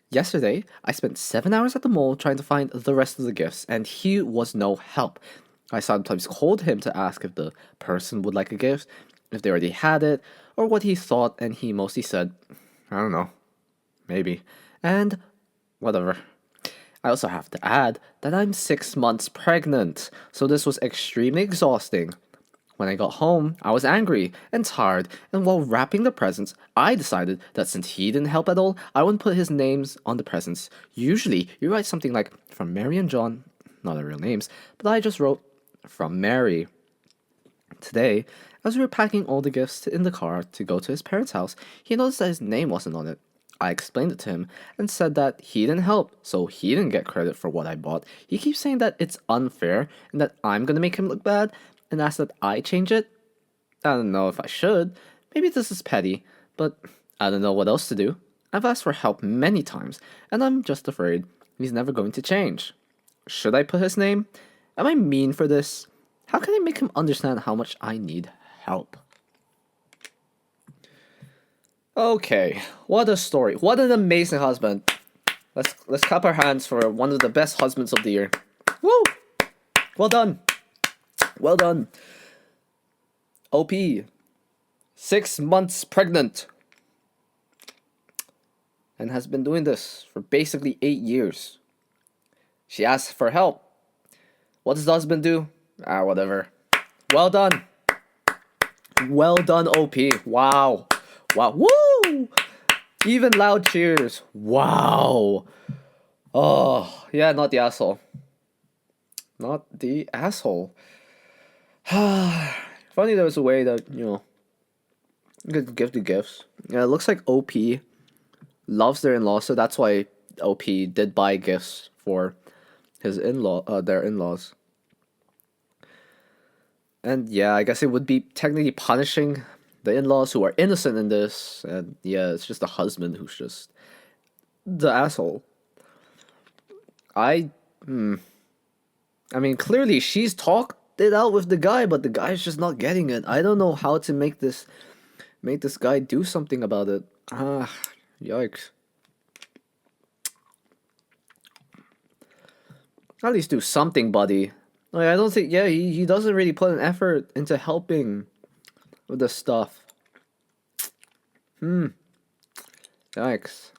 Yesterday, I spent 7 hours at the mall trying to find the rest of the gifts, and he was no help. I sometimes called him to ask if the person would like a gift, if they already had it, or what he thought, and he mostly said, I don't know, maybe, and whatever. I also have to add that I'm 6 months pregnant, so this was extremely exhausting. When I got home, I was angry and tired, and while wrapping the presents, I decided that since he didn't help at all, I wouldn't put his names on the presents. Usually, you write something like, from Mary and John, not their real names, but I just wrote, from Mary. Today, as we were packing all the gifts in the car to go to his parents' house, he noticed that his name wasn't on it. I explained it to him and said that he didn't help, so he didn't get credit for what I bought. He keeps saying that it's unfair and that I'm gonna make him look bad and asked that I change it. I don't know if I should. Maybe this is petty, but I don't know what else to do. I've asked for help many times, and I'm just afraid he's never going to change. Should I put his name? Am I mean for this? How can I make him understand how much I need help? Okay, what a story. What an amazing husband. Let's clap our hands for one of the best husbands of the year. Woo! Well done. Well done. OP. 6 months pregnant. And has been doing this for basically 8 years. She asks for help. What does the husband do? Whatever. Well done. Well done, OP. Wow. Wow. Woo! Even loud cheers. Wow. Oh, yeah, not the asshole. Not the asshole. Funny there was a way that, you could give the gifts. Yeah, it looks like OP loves their in-laws, so that's why OP did buy gifts for his their in-laws. And yeah, I guess it would be technically punishing the in-laws who are innocent in this, and yeah, it's just the husband who's just the asshole. I mean, clearly she's talked it out with the guy, but the guy's just not getting it. I don't know how to make this guy do something about it. Yikes. At least do something, buddy. Like, I don't think, yeah, he doesn't really put an effort into helping with the stuff. Yikes.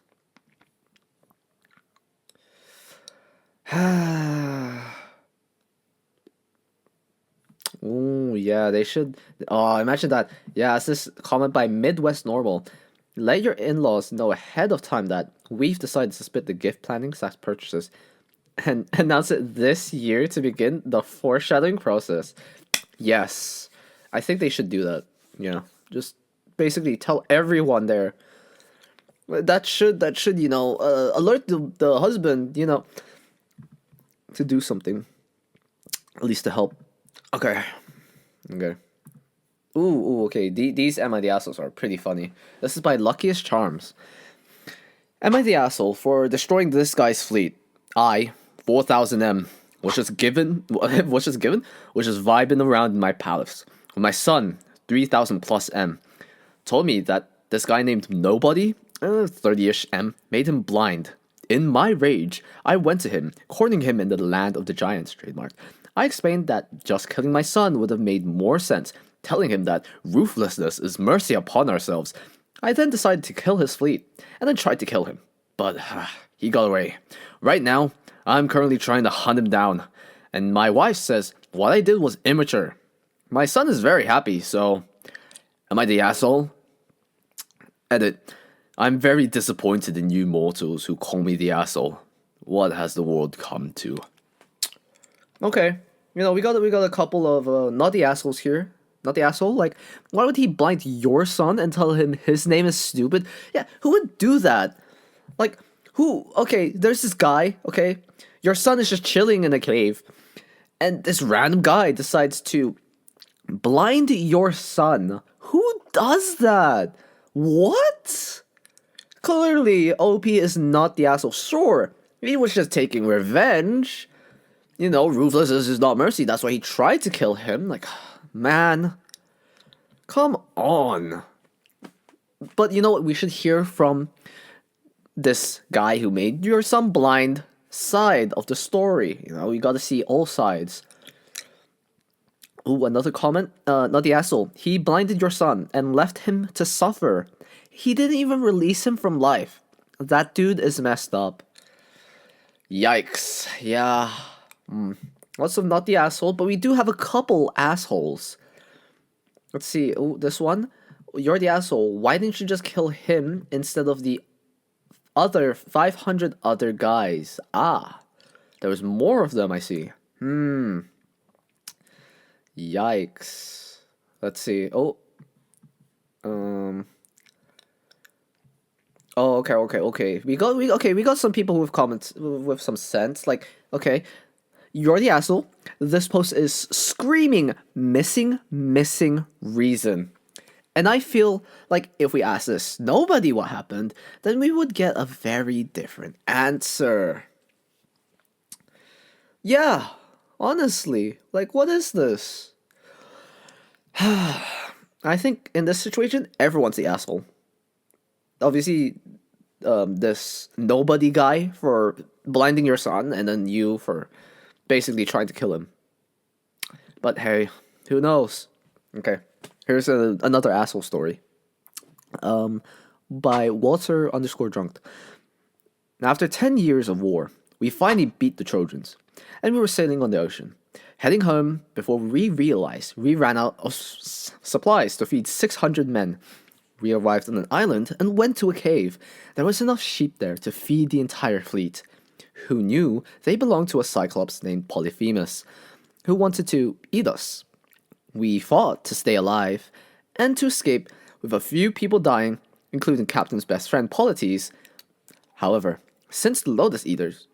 Oh, yeah, they should. Oh, imagine that. Yeah, it's this comment by Midwest Normal. Let your in-laws know ahead of time that we've decided to split the gift planning / purchases and announce it this year to begin the foreshadowing process. Yes, I think they should do that. Just basically tell everyone there. That should alert the husband, to do something, at least to help. Okay. Ooh, okay. These Am I the Assholes are pretty funny. This is by Luckiest Charms. Am I the asshole for destroying this guy's fleet? I, 4000M, was just vibing around in my palace. When my son, 3000 plus M, told me that this guy named Nobody, 30ish M, made him blind. In my rage, I went to him, cornering him in the land of the giants, trademark. I explained that just killing my son would have made more sense, telling him that ruthlessness is mercy upon ourselves. I then decided to kill his fleet, and then tried to kill him. But he got away. Right now, I'm currently trying to hunt him down, and my wife says what I did was immature. My son is very happy, so am I the asshole? Edit. I'm very disappointed in you mortals who call me the asshole. What has the world come to? Okay, we got a couple of not the assholes here. Not the asshole. Like, why would he blind your son and tell him his name is stupid? Yeah, who would do that? Like, who? Okay, there's this guy. Okay, your son is just chilling in a cave, and this random guy decides to blind your son. Who does that? What? Clearly, OP is not the asshole. Sure, he was just taking revenge. Ruthlessness is not mercy. That's why he tried to kill him. Like, man, come on. But you know what? We should hear from this guy who made your son blind side of the story. You gotta see all sides. Ooh, another comment. Not the asshole. He blinded your son and left him to suffer. He didn't even release him from life. That dude is messed up. Yikes. Yeah. Lots of not the asshole, but we do have a couple assholes. Let's see. Oh, this one. You're the asshole. Why didn't you just kill him instead of the other 500 other guys? There was more of them, I see. Yikes. Let's see. Oh, okay. We got some people with comments with some sense. Like, okay, you're the asshole. This post is screaming missing reason. And I feel like if we ask this nobody what happened, then we would get a very different answer. Yeah, Honestly, like, what is this? I think in this situation, everyone's the asshole. Obviously, this nobody guy for blinding your son, and then you for basically trying to kill him. But hey, who knows? Okay, here's another asshole story. By Walter underscore drunk. Now, after 10 years of war, we finally beat the Trojans, and we were sailing on the ocean. Heading home before we realized we ran out of supplies to feed 600 men. We arrived on an island and went to a cave. There was enough sheep there to feed the entire fleet. Who knew they belonged to a cyclops named Polyphemus, who wanted to eat us. We fought to stay alive and to escape with a few people dying, including Captain's best friend Polites. However, since the Lotus Eaters,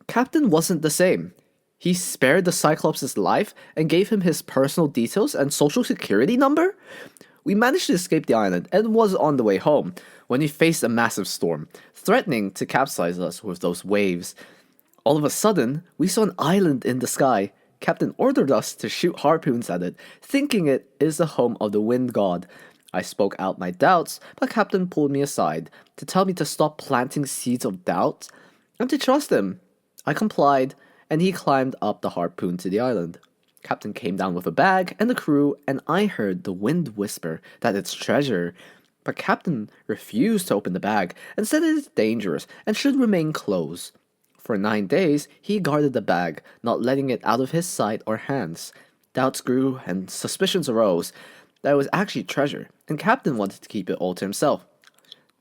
Captain wasn't the same. He spared the Cyclops' life and gave him his personal details and social security number? We managed to escape the island and was on the way home when we faced a massive storm, threatening to capsize us with those waves. All of a sudden, we saw an island in the sky. Captain ordered us to shoot harpoons at it, thinking it is the home of the wind god. I spoke out my doubts, but Captain pulled me aside to tell me to stop planting seeds of doubt and to trust him. I complied, and he climbed up the harpoon to the island. Captain came down with a bag and the crew, and I heard the wind whisper that it's treasure. But Captain refused to open the bag and said it is dangerous and should remain closed. For 9 days, he guarded the bag, not letting it out of his sight or hands. Doubts grew and suspicions arose that it was actually treasure, and Captain wanted to keep it all to himself.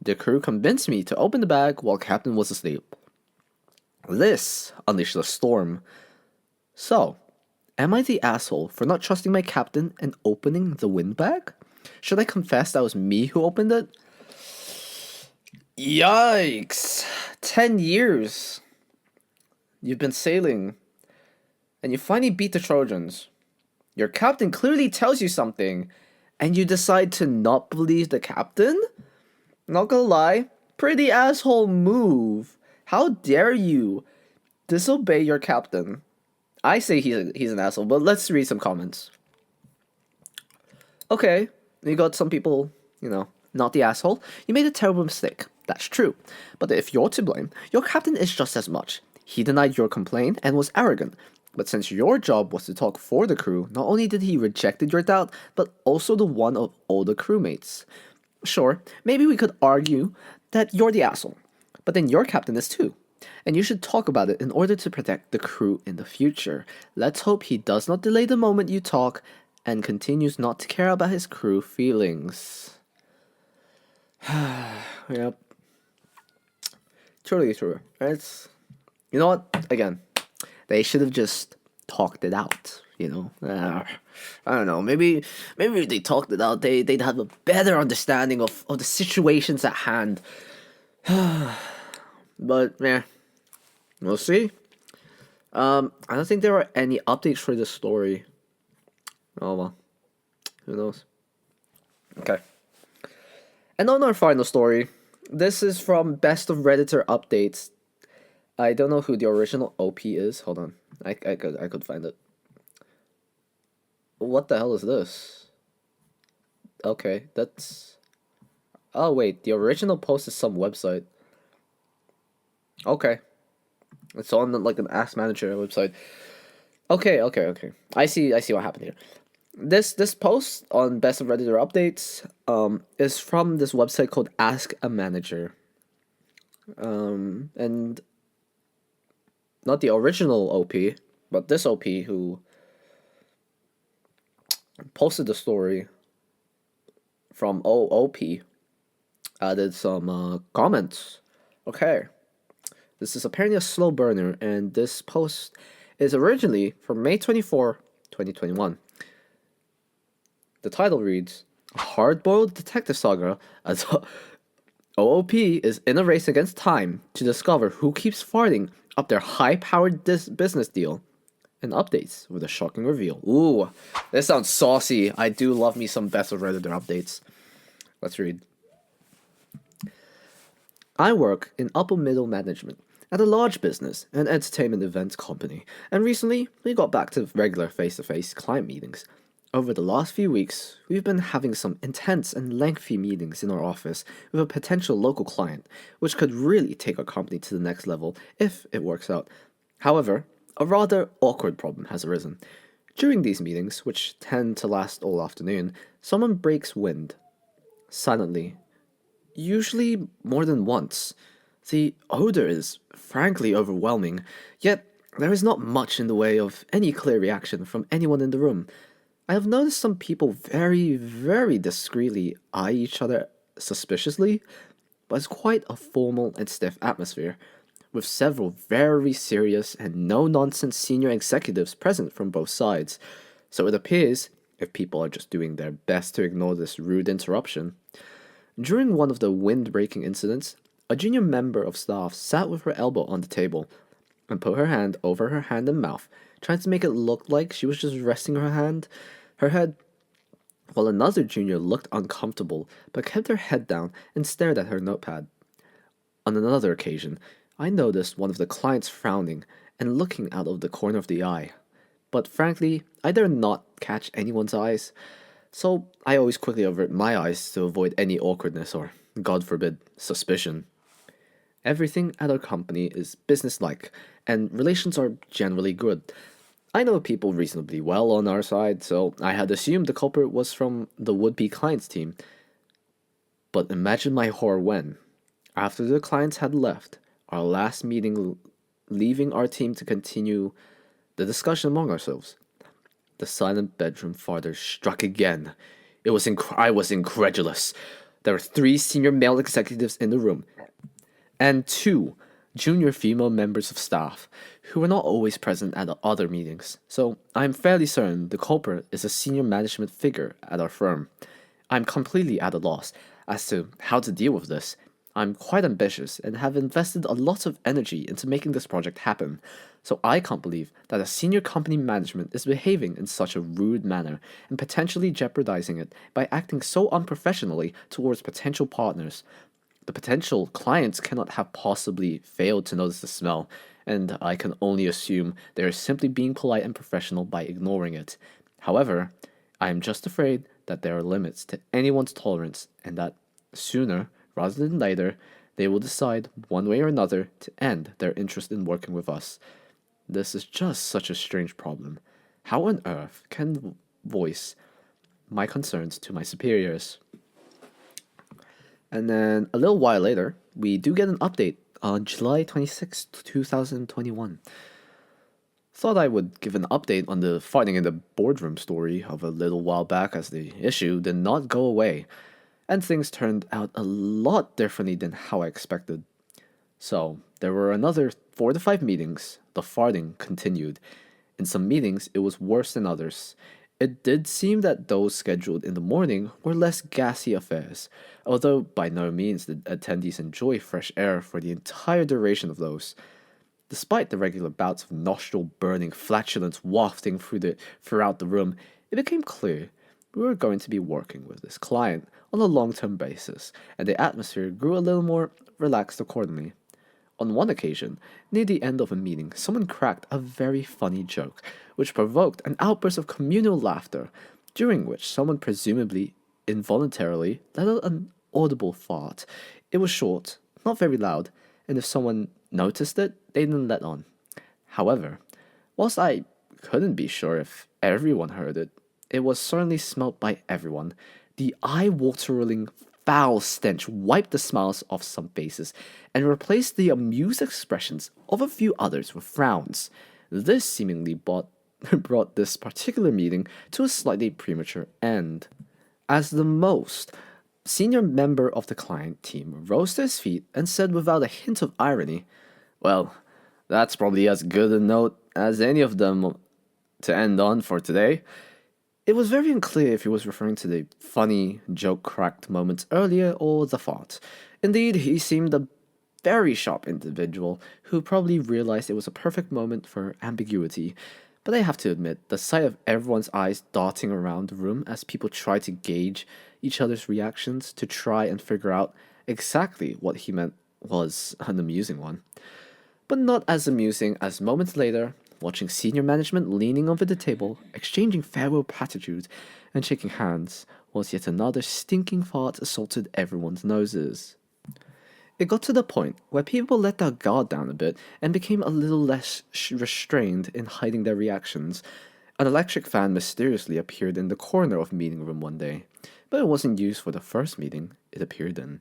The crew convinced me to open the bag while Captain was asleep. This unleashed a storm. So, am I the asshole for not trusting my captain and opening the wind bag? Should I confess that was me who opened it? Yikes! 10 years! You've been sailing, and you finally beat the Trojans. Your captain clearly tells you something, and you decide to not believe the captain? Not gonna lie, pretty asshole move. How dare you disobey your captain? I say he's an asshole, but let's read some comments. Okay, you got some people, not the asshole. You made a terrible mistake. That's true. But if you're to blame, your captain is just as much. He denied your complaint and was arrogant. But since your job was to talk for the crew, not only did he rejected your doubt, but also the one of all the crewmates. Sure, maybe we could argue that you're the asshole, but then your captain is too. And you should talk about it in order to protect the crew in the future. Let's hope he does not delay the moment you talk and continues not to care about his crew feelings. Yep. Truly true. You know what? Again, they should have just talked it out, I don't know. Maybe if they talked it out, they'd have a better understanding of the situations at hand. But, yeah. We'll see. I don't think there are any updates for this story. Oh, well. Who knows? Okay. And on our final story, this is from Best of Redditor Updates. I don't know who the original OP is. Hold on. I could find it. What the hell is this? Okay, that's... Oh, wait. The original post is some website. Okay. It's on like an Ask Manager website. Okay. I see what happened here. This post on Best of Redditor Updates is from this website called Ask a Manager. And not the original OP, but this OP who posted the story from OOP added some comments. Okay. This is apparently a slow burner, and this post is originally from May 24, 2021. The title reads, Hard-boiled detective saga as OOP is in a race against time to discover who keeps farting up their high-powered business deal, and updates with a shocking reveal. Ooh, this sounds saucy. I do love me some Best of Redditor updates. Let's read. I work in upper middle management, at a large business and entertainment events company, and recently we got back to regular face-to-face client meetings. Over the last few weeks, we've been having some intense and lengthy meetings in our office with a potential local client, which could really take our company to the next level if it works out. However, a rather awkward problem has arisen. During these meetings, which tend to last all afternoon, someone breaks wind. Silently. Usually more than once. The odor is frankly overwhelming, yet there is not much in the way of any clear reaction from anyone in the room. I have noticed some people very, very discreetly eye each other suspiciously, but it's quite a formal and stiff atmosphere, with several very serious and no-nonsense senior executives present from both sides. So it appears, if people are just doing their best to ignore this rude interruption. During one of the wind-breaking incidents, a junior member of staff sat with her elbow on the table and put her hand over her hand and mouth, trying to make it look like she was just resting her head, while another junior looked uncomfortable but kept her head down and stared at her notepad. On another occasion, I noticed one of the clients frowning and looking out of the corner of the eye. But frankly, I dare not catch anyone's eyes, so I always quickly avert my eyes to avoid any awkwardness or, God forbid, suspicion. Everything at our company is businesslike, and relations are generally good. I know people reasonably well on our side, so I had assumed the culprit was from the would-be clients team. But imagine my horror when, after the clients had left, our last meeting, leaving our team to continue the discussion among ourselves, the silent bedroom farther struck again. I was incredulous. There were 3 senior male executives in the room, and 2 junior female members of staff, who were not always present at the other meetings, so I'm fairly certain the culprit is a senior management figure at our firm. I'm completely at a loss as to how to deal with this. I'm quite ambitious and have invested a lot of energy into making this project happen, so I can't believe that a senior company management is behaving in such a rude manner and potentially jeopardizing it by acting so unprofessionally towards potential partners. The potential clients cannot have possibly failed to notice the smell, and I can only assume they are simply being polite and professional by ignoring it. However, I am just afraid that there are limits to anyone's tolerance and that sooner rather than later they will decide one way or another to end their interest in working with us. This is just such a strange problem. How on earth can voice my concerns to my superiors? And then a little while later, we do get an update on July 26th, 2021. Thought I would give an update on the fighting in the boardroom story of a little while back, as the issue did not go away, and things turned out a lot differently than how I expected. So, there were another 4 to 5 meetings. The farting continued. In some meetings, it was worse than others. It did seem that those scheduled in the morning were less gassy affairs, although by no means did attendees enjoy fresh air for the entire duration of those. Despite the regular bouts of nostril-burning flatulence wafting throughout the room, it became clear we were going to be working with this client on a long-term basis, and the atmosphere grew a little more relaxed accordingly. On one occasion, near the end of a meeting, someone cracked a very funny joke, which provoked an outburst of communal laughter, during which someone presumably involuntarily let out an audible fart. It was short, not very loud, and if someone noticed it, they didn't let on. However, whilst I couldn't be sure if everyone heard it, it was certainly smelt by everyone. The eye-watering foul stench wiped the smiles off some faces and replaced the amused expressions of a few others with frowns. This seemingly brought this particular meeting to a slightly premature end. As the most senior member of the client team rose to his feet and said without a hint of irony, "Well, that's probably as good a note as any of them to end on for today." It was very unclear if he was referring to the funny, joke-cracked moments earlier or the fart. Indeed, he seemed a very sharp individual who probably realized it was a perfect moment for ambiguity. But I have to admit, the sight of everyone's eyes darting around the room as people tried to gauge each other's reactions to try and figure out exactly what he meant was an amusing one. but not as amusing as moments later, watching senior management leaning over the table, exchanging farewell platitudes, and shaking hands, whilst yet another stinking fart assaulted everyone's noses. It got to the point where people let their guard down a bit and became a little less restrained in hiding their reactions. An electric fan mysteriously appeared in the corner of the meeting room one day, but it wasn't used for the first meeting it appeared in.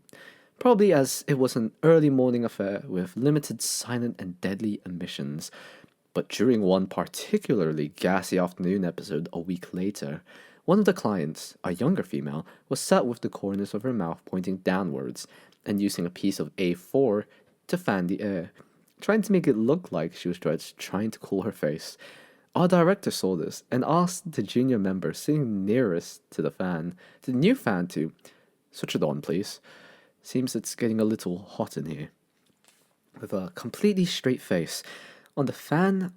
Probably as it was an early morning affair with limited silent and deadly emissions. But during one particularly gassy afternoon episode a week later, one of the clients, a younger female, was sat with the corners of her mouth pointing downwards and using a piece of A4 to fan the air, trying to make it look like she was trying to cool her face. Our director saw this and asked the junior member sitting nearest to the new fan to switch it on, please. Seems it's getting a little hot in here. With a completely straight face, on the fan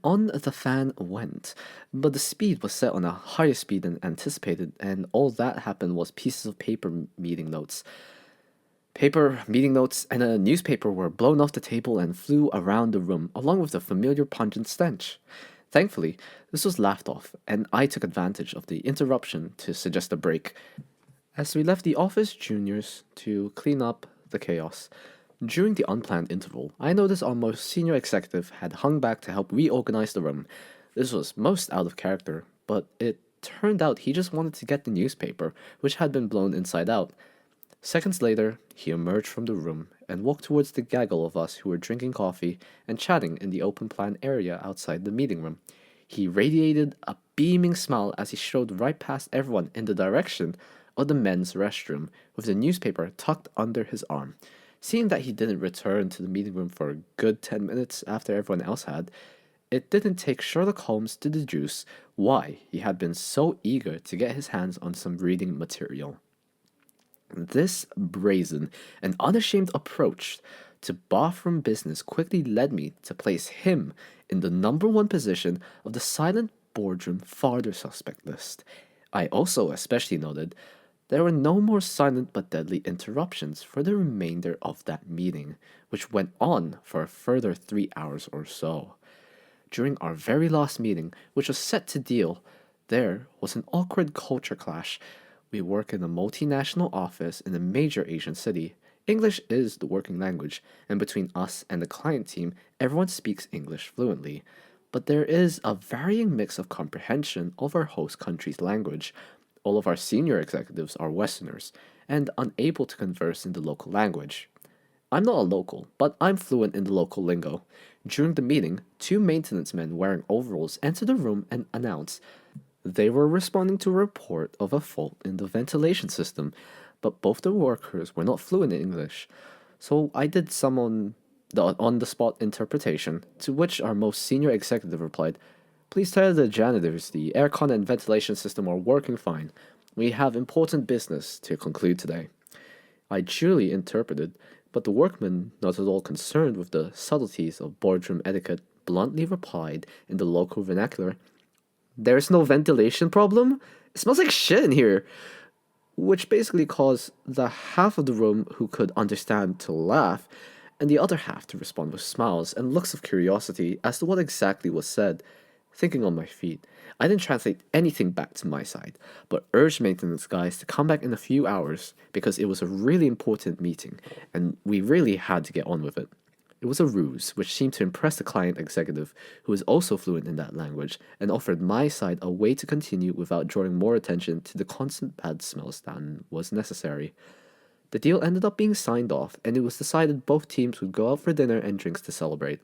went, but the speed was set on a higher speed than anticipated, and all that happened was pieces of paper meeting notes. Paper, meeting notes, and a newspaper were blown off the table and flew around the room, along with the familiar pungent stench. Thankfully, this was laughed off, and I took advantage of the interruption to suggest a break. As we left the office juniors to clean up the chaos, during the unplanned interval, I noticed our most senior executive had hung back to help reorganize the room. This was most out of character, but it turned out he just wanted to get the newspaper, which had been blown inside out. Seconds later, he emerged from the room and walked towards the gaggle of us who were drinking coffee and chatting in the open plan area outside the meeting room. He radiated a beaming smile as he strode right past everyone in the direction of the men's restroom, with the newspaper tucked under his arm. Seeing that he didn't return to the meeting room for a good 10 minutes after everyone else had, it didn't take Sherlock Holmes to deduce why he had been so eager to get his hands on some reading material. This brazen and unashamed approach to bathroom business quickly led me to place him in the number one position of the silent boardroom farther suspect list. I also especially noted there were no more silent but deadly interruptions for the remainder of that meeting, which went on for a further 3 hours or so. During our very last meeting, which was set to deal, there was an awkward culture clash. We work in a multinational office in a major Asian city. English is the working language, and between us and the client team, everyone speaks English fluently. But there is a varying mix of comprehension of our host country's language. All of our senior executives are Westerners and unable to converse in the local language. I'm not a local, but I'm fluent in the local lingo. During the meeting, 2 maintenance men wearing overalls entered the room and announced they were responding to a report of a fault in the ventilation system, but both the workers were not fluent in English. So I did some on-the-spot interpretation, to which our most senior executive replied, "Please tell the janitors the aircon and ventilation system are working fine. We have important business to conclude today." I duly interpreted, but the workman, not at all concerned with the subtleties of boardroom etiquette, bluntly replied in the local vernacular, "There's no ventilation problem? It smells like shit in here." Which basically caused the half of the room who could understand to laugh, and the other half to respond with smiles and looks of curiosity as to what exactly was said. Thinking on my feet, I didn't translate anything back to my side, but urged maintenance guys to come back in a few hours because it was a really important meeting, and we really had to get on with it. It was a ruse, which seemed to impress the client executive, who was also fluent in that language, and offered my side a way to continue without drawing more attention to the constant bad smells than was necessary. The deal ended up being signed off, and it was decided both teams would go out for dinner and drinks to celebrate.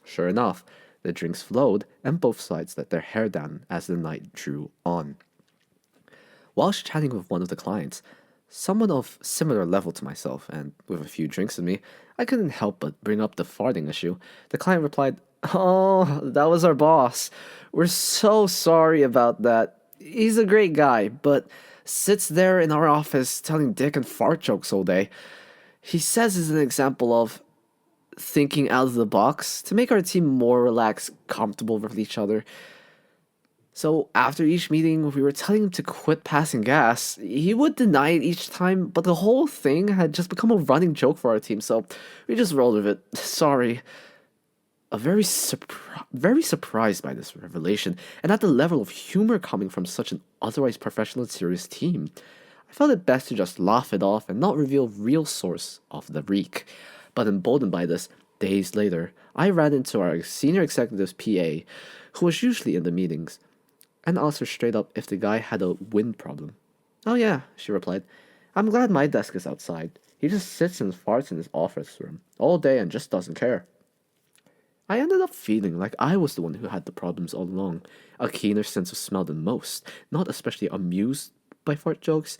Sure enough, the drinks flowed, and both sides let their hair down as the night drew on. Whilst chatting with one of the clients, someone of similar level to myself, and with a few drinks in me, I couldn't help but bring up the farting issue. The client replied, "Oh, that was our boss. We're so sorry about that. He's a great guy, but sits there in our office telling dick and fart jokes all day. He says it's an example of thinking out of the box to make our team more relaxed, comfortable with each other. So after each meeting, we were telling him to quit passing gas. He would deny it each time, but the whole thing had just become a running joke for our team, so we just rolled with it. Sorry." very surprised by this revelation, and at the level of humor coming from such an otherwise professional and serious team. I felt it best to just laugh it off and not reveal real source of the reek. But emboldened by this, days later, I ran into our senior executive's PA, who was usually in the meetings, and asked her straight up if the guy had a wind problem. "Oh yeah," she replied. "I'm glad my desk is outside. He just sits and farts in his office room all day and just doesn't care." I ended up feeling like I was the one who had the problems all along, a keener sense of smell than most, not especially amused by fart jokes,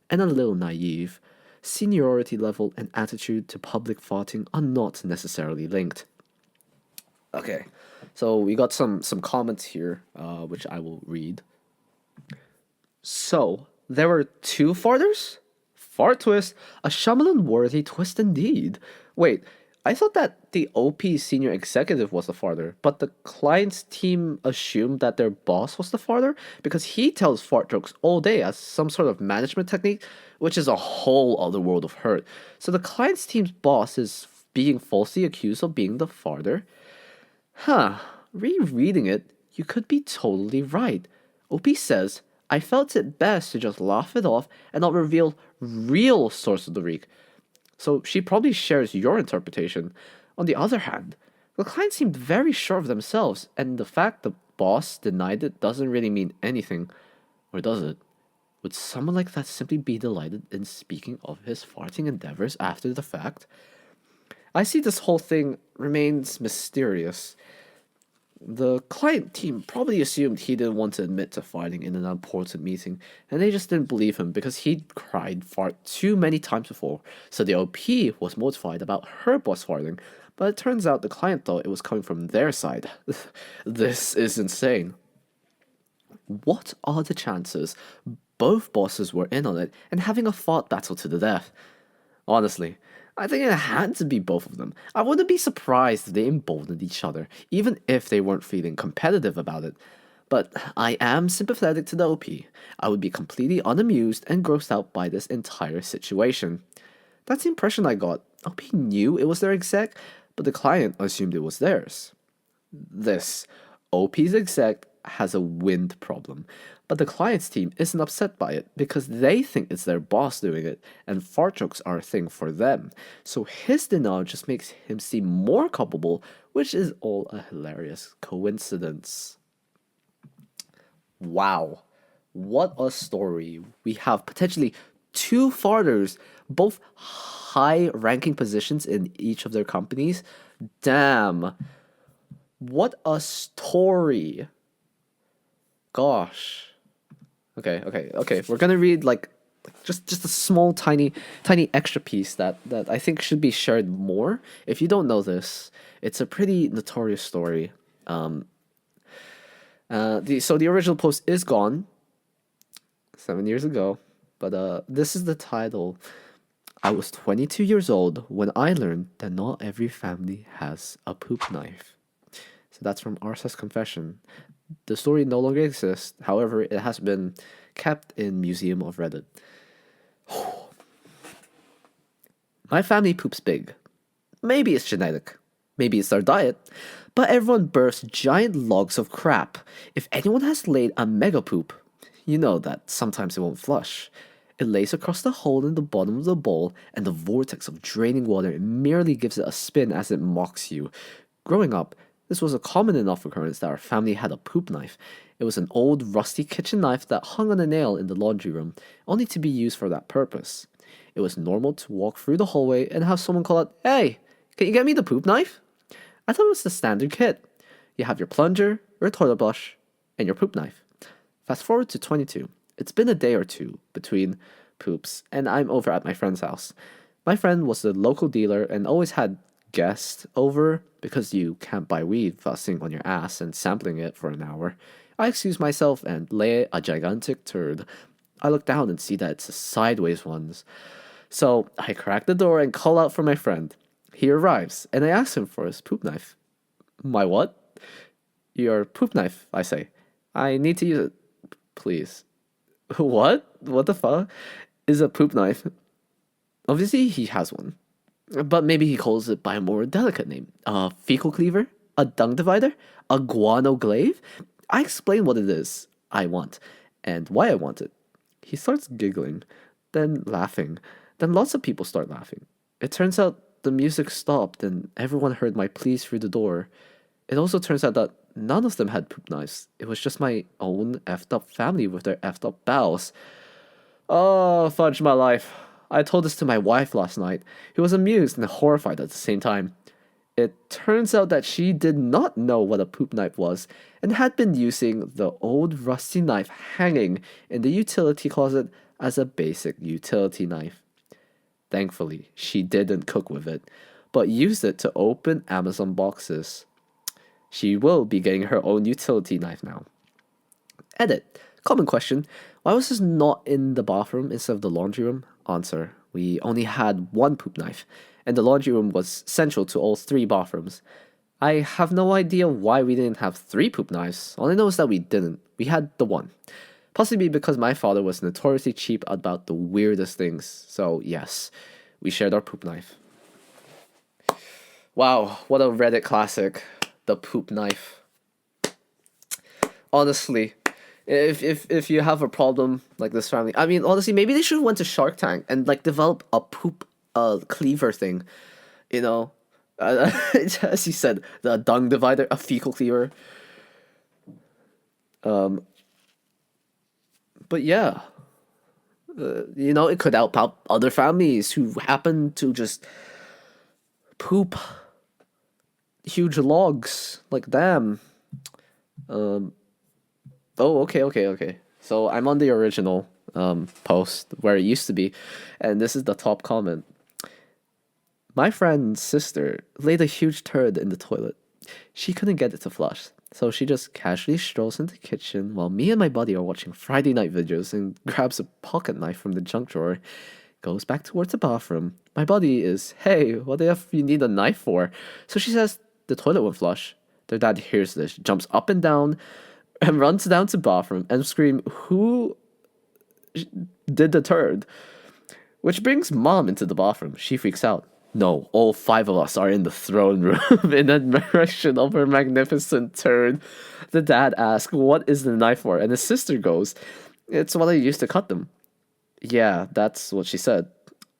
and a little naive. Seniority level and attitude to public farting are not necessarily linked. Okay, so we got some comments here, which I will read. So, there were two farters? Fart twist, a Shyamalan-worthy twist indeed. Wait, I thought that the OP senior executive was the farter, but the client's team assumed that their boss was the farter because he tells fart jokes all day as some sort of management technique, which is a whole other world of hurt. So the client's team's boss is being falsely accused of being the farter? Huh, rereading it, you could be totally right. OP says, "I felt it best to just laugh it off and not reveal real source of the reek." So she probably shares your interpretation. On the other hand, the client seemed very sure of themselves, and the fact the boss denied it doesn't really mean anything. Or does it? Would someone like that simply be delighted in speaking of his farting endeavors after the fact? I see this whole thing remains mysterious. The client team probably assumed he didn't want to admit to farting in an important meeting, and they just didn't believe him because he'd cried fart too many times before, so the OP was mortified about her boss farting, but it turns out the client thought it was coming from their side. This is insane. What are the chances both bosses were in on it and having a fart battle to the death? Honestly, I think it had to be both of them. I wouldn't be surprised if they emboldened each other, even if they weren't feeling competitive about it. But I am sympathetic to the OP. I would be completely unamused and grossed out by this entire situation. That's the impression I got. OP knew it was their exec, but the client assumed it was theirs. This OP's exec has a wind problem, but the client's team isn't upset by it because they think it's their boss doing it, and fart jokes are a thing for them. So his denial just makes him seem more culpable, which is all a hilarious coincidence. Wow, what a story. We have potentially two farters, both high-ranking positions in each of their companies. Damn. What a story. Gosh. Okay. We're gonna read like just a small, tiny extra piece that I think should be shared more. If you don't know this, it's a pretty notorious story. The original post is gone 7 years ago, but this is the title. I was 22 years old when I learned that not every family has a poop knife. So that's from Arsa's confession. The story no longer exists, however, it has been kept in Museum of Reddit. My family poops big. Maybe it's genetic. Maybe it's our diet. But everyone bursts giant logs of crap. If anyone has laid a mega poop, you know that sometimes it won't flush. It lays across the hole in the bottom of the bowl, and the vortex of draining water merely gives it a spin as it mocks you. Growing up, this was a common enough occurrence that our family had a poop knife. It was an old, rusty kitchen knife that hung on a nail in the laundry room, only to be used for that purpose. It was normal to walk through the hallway and have someone call out, "Hey, can you get me the poop knife?" I thought it was the standard kit. You have your plunger, your toilet brush, and your poop knife. Fast forward to 22. It's been a day or two between poops, and I'm over at my friend's house. My friend was a local dealer and always had guests over because you can't buy weed without sitting on your ass and sampling it for an hour. I excuse myself and lay a gigantic turd. I look down and see that it's a sideways one. So I crack the door and call out for my friend. He arrives, and I ask him for his poop knife. My what? Your poop knife, I say. I need to use it, please. What? What the fuck is a poop knife? Obviously, he has one. But maybe he calls it by a more delicate name. A fecal cleaver? A dung divider? A guano glaive? I explain what it is I want, and why I want it. He starts giggling, then laughing. Then lots of people start laughing. It turns out the music stopped and everyone heard my pleas through the door. It also turns out that none of them had poop knives. It was just my own effed up family with their effed up bowels. Oh, fudge my life. I told this to my wife last night. He was amused and horrified at the same time. It turns out that she did not know what a poop knife was and had been using the old rusty knife hanging in the utility closet as a basic utility knife. Thankfully, she didn't cook with it, but used it to open Amazon boxes. She will be getting her own utility knife now. Edit. Common question. Why was this not in the bathroom instead of the laundry room? Answer. We only had one poop knife, and the laundry room was central to all 3 bathrooms. I have no idea why we didn't have 3 poop knives. All I know is that we didn't. We had the one. Possibly because my father was notoriously cheap about the weirdest things. So yes, we shared our poop knife. Wow, what a Reddit classic. The poop knife. Honestly, if you have a problem like this family, I mean, honestly, maybe they should have went to Shark Tank and like develop a poop cleaver thing, you know. As he said, the dung divider, a fecal cleaver. But yeah, you know, it could help out other families who happen to just poop huge logs like them. Oh, okay. So I'm on the original post where it used to be, and this is the top comment. My friend's sister laid a huge turd in the toilet. She couldn't get it to flush, so she just casually strolls into the kitchen while me and my buddy are watching Friday night videos and grabs a pocket knife from the junk drawer, goes back towards the bathroom. My buddy is, hey, what the F you need a knife for? So she says, the toilet won't flush. Their dad hears this, jumps up and down, and runs down to the bathroom and screams, who did the turd? Which brings mom into the bathroom. She freaks out. No, all 5 of us are in the throne room in admiration of her magnificent turd. The dad asks, what is the knife for? And his sister goes, it's what I used to cut them. Yeah, that's what she said.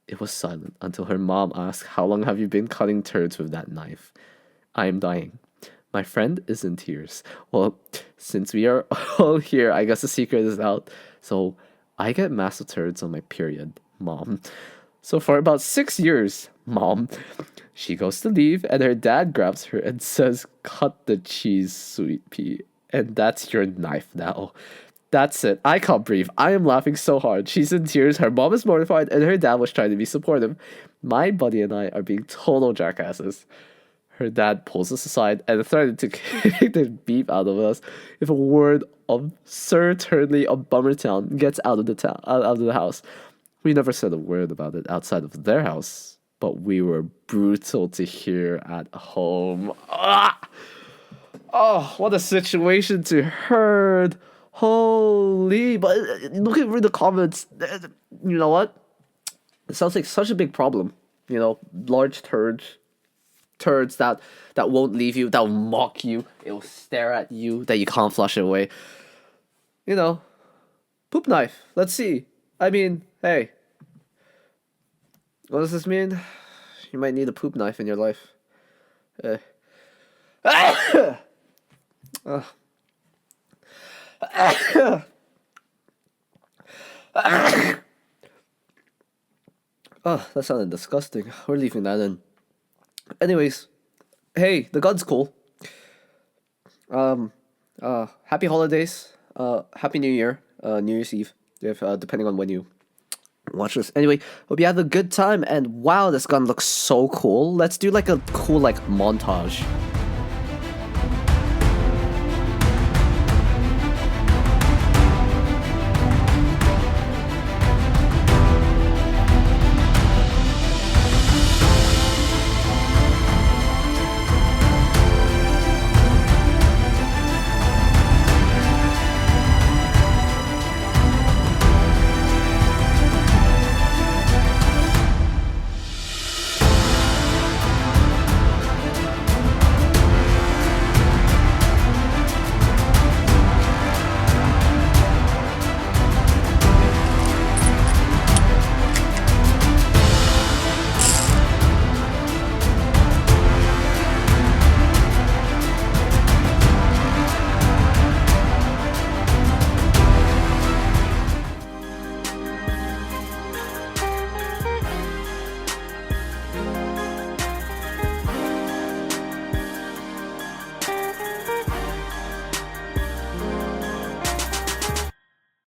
It was silent until her mom asked, how long have you been cutting turds with that knife? I am dying. My friend is in tears. Well, since we are all here, I guess the secret is out. So I get massive turds on my period, mom. So for about 6 years, mom, she goes to leave and her dad grabs her and says, cut the cheese, sweet pea. And that's your knife now. That's it. I can't breathe. I am laughing so hard. She's in tears. Her mom is mortified and her dad was trying to be supportive. My buddy and I are being total jackasses. Her dad pulls us aside and threatened to kick the beep out of us if a word of Sir Turnley of Bummertown gets out of the house. We never said a word about it outside of their house, but we were brutal to hear at home. Ah! Oh, what a situation to herd. Holy, but look at the comments. You know what? It sounds like such a big problem. You know, large turds that won't leave you, that will mock you, it will stare at you, that you can't flush it away. You know, poop knife. Let's see. I mean, hey, what does this mean? You might need a poop knife in your life. Oh, that sounded disgusting. We're leaving that in. Anyways, hey, the gun's cool. Happy holidays. Happy New Year. New Year's Eve, if depending on when you watch this. Anyway, hope you have a good time. And wow, this gun looks so cool. Let's do like a cool like montage.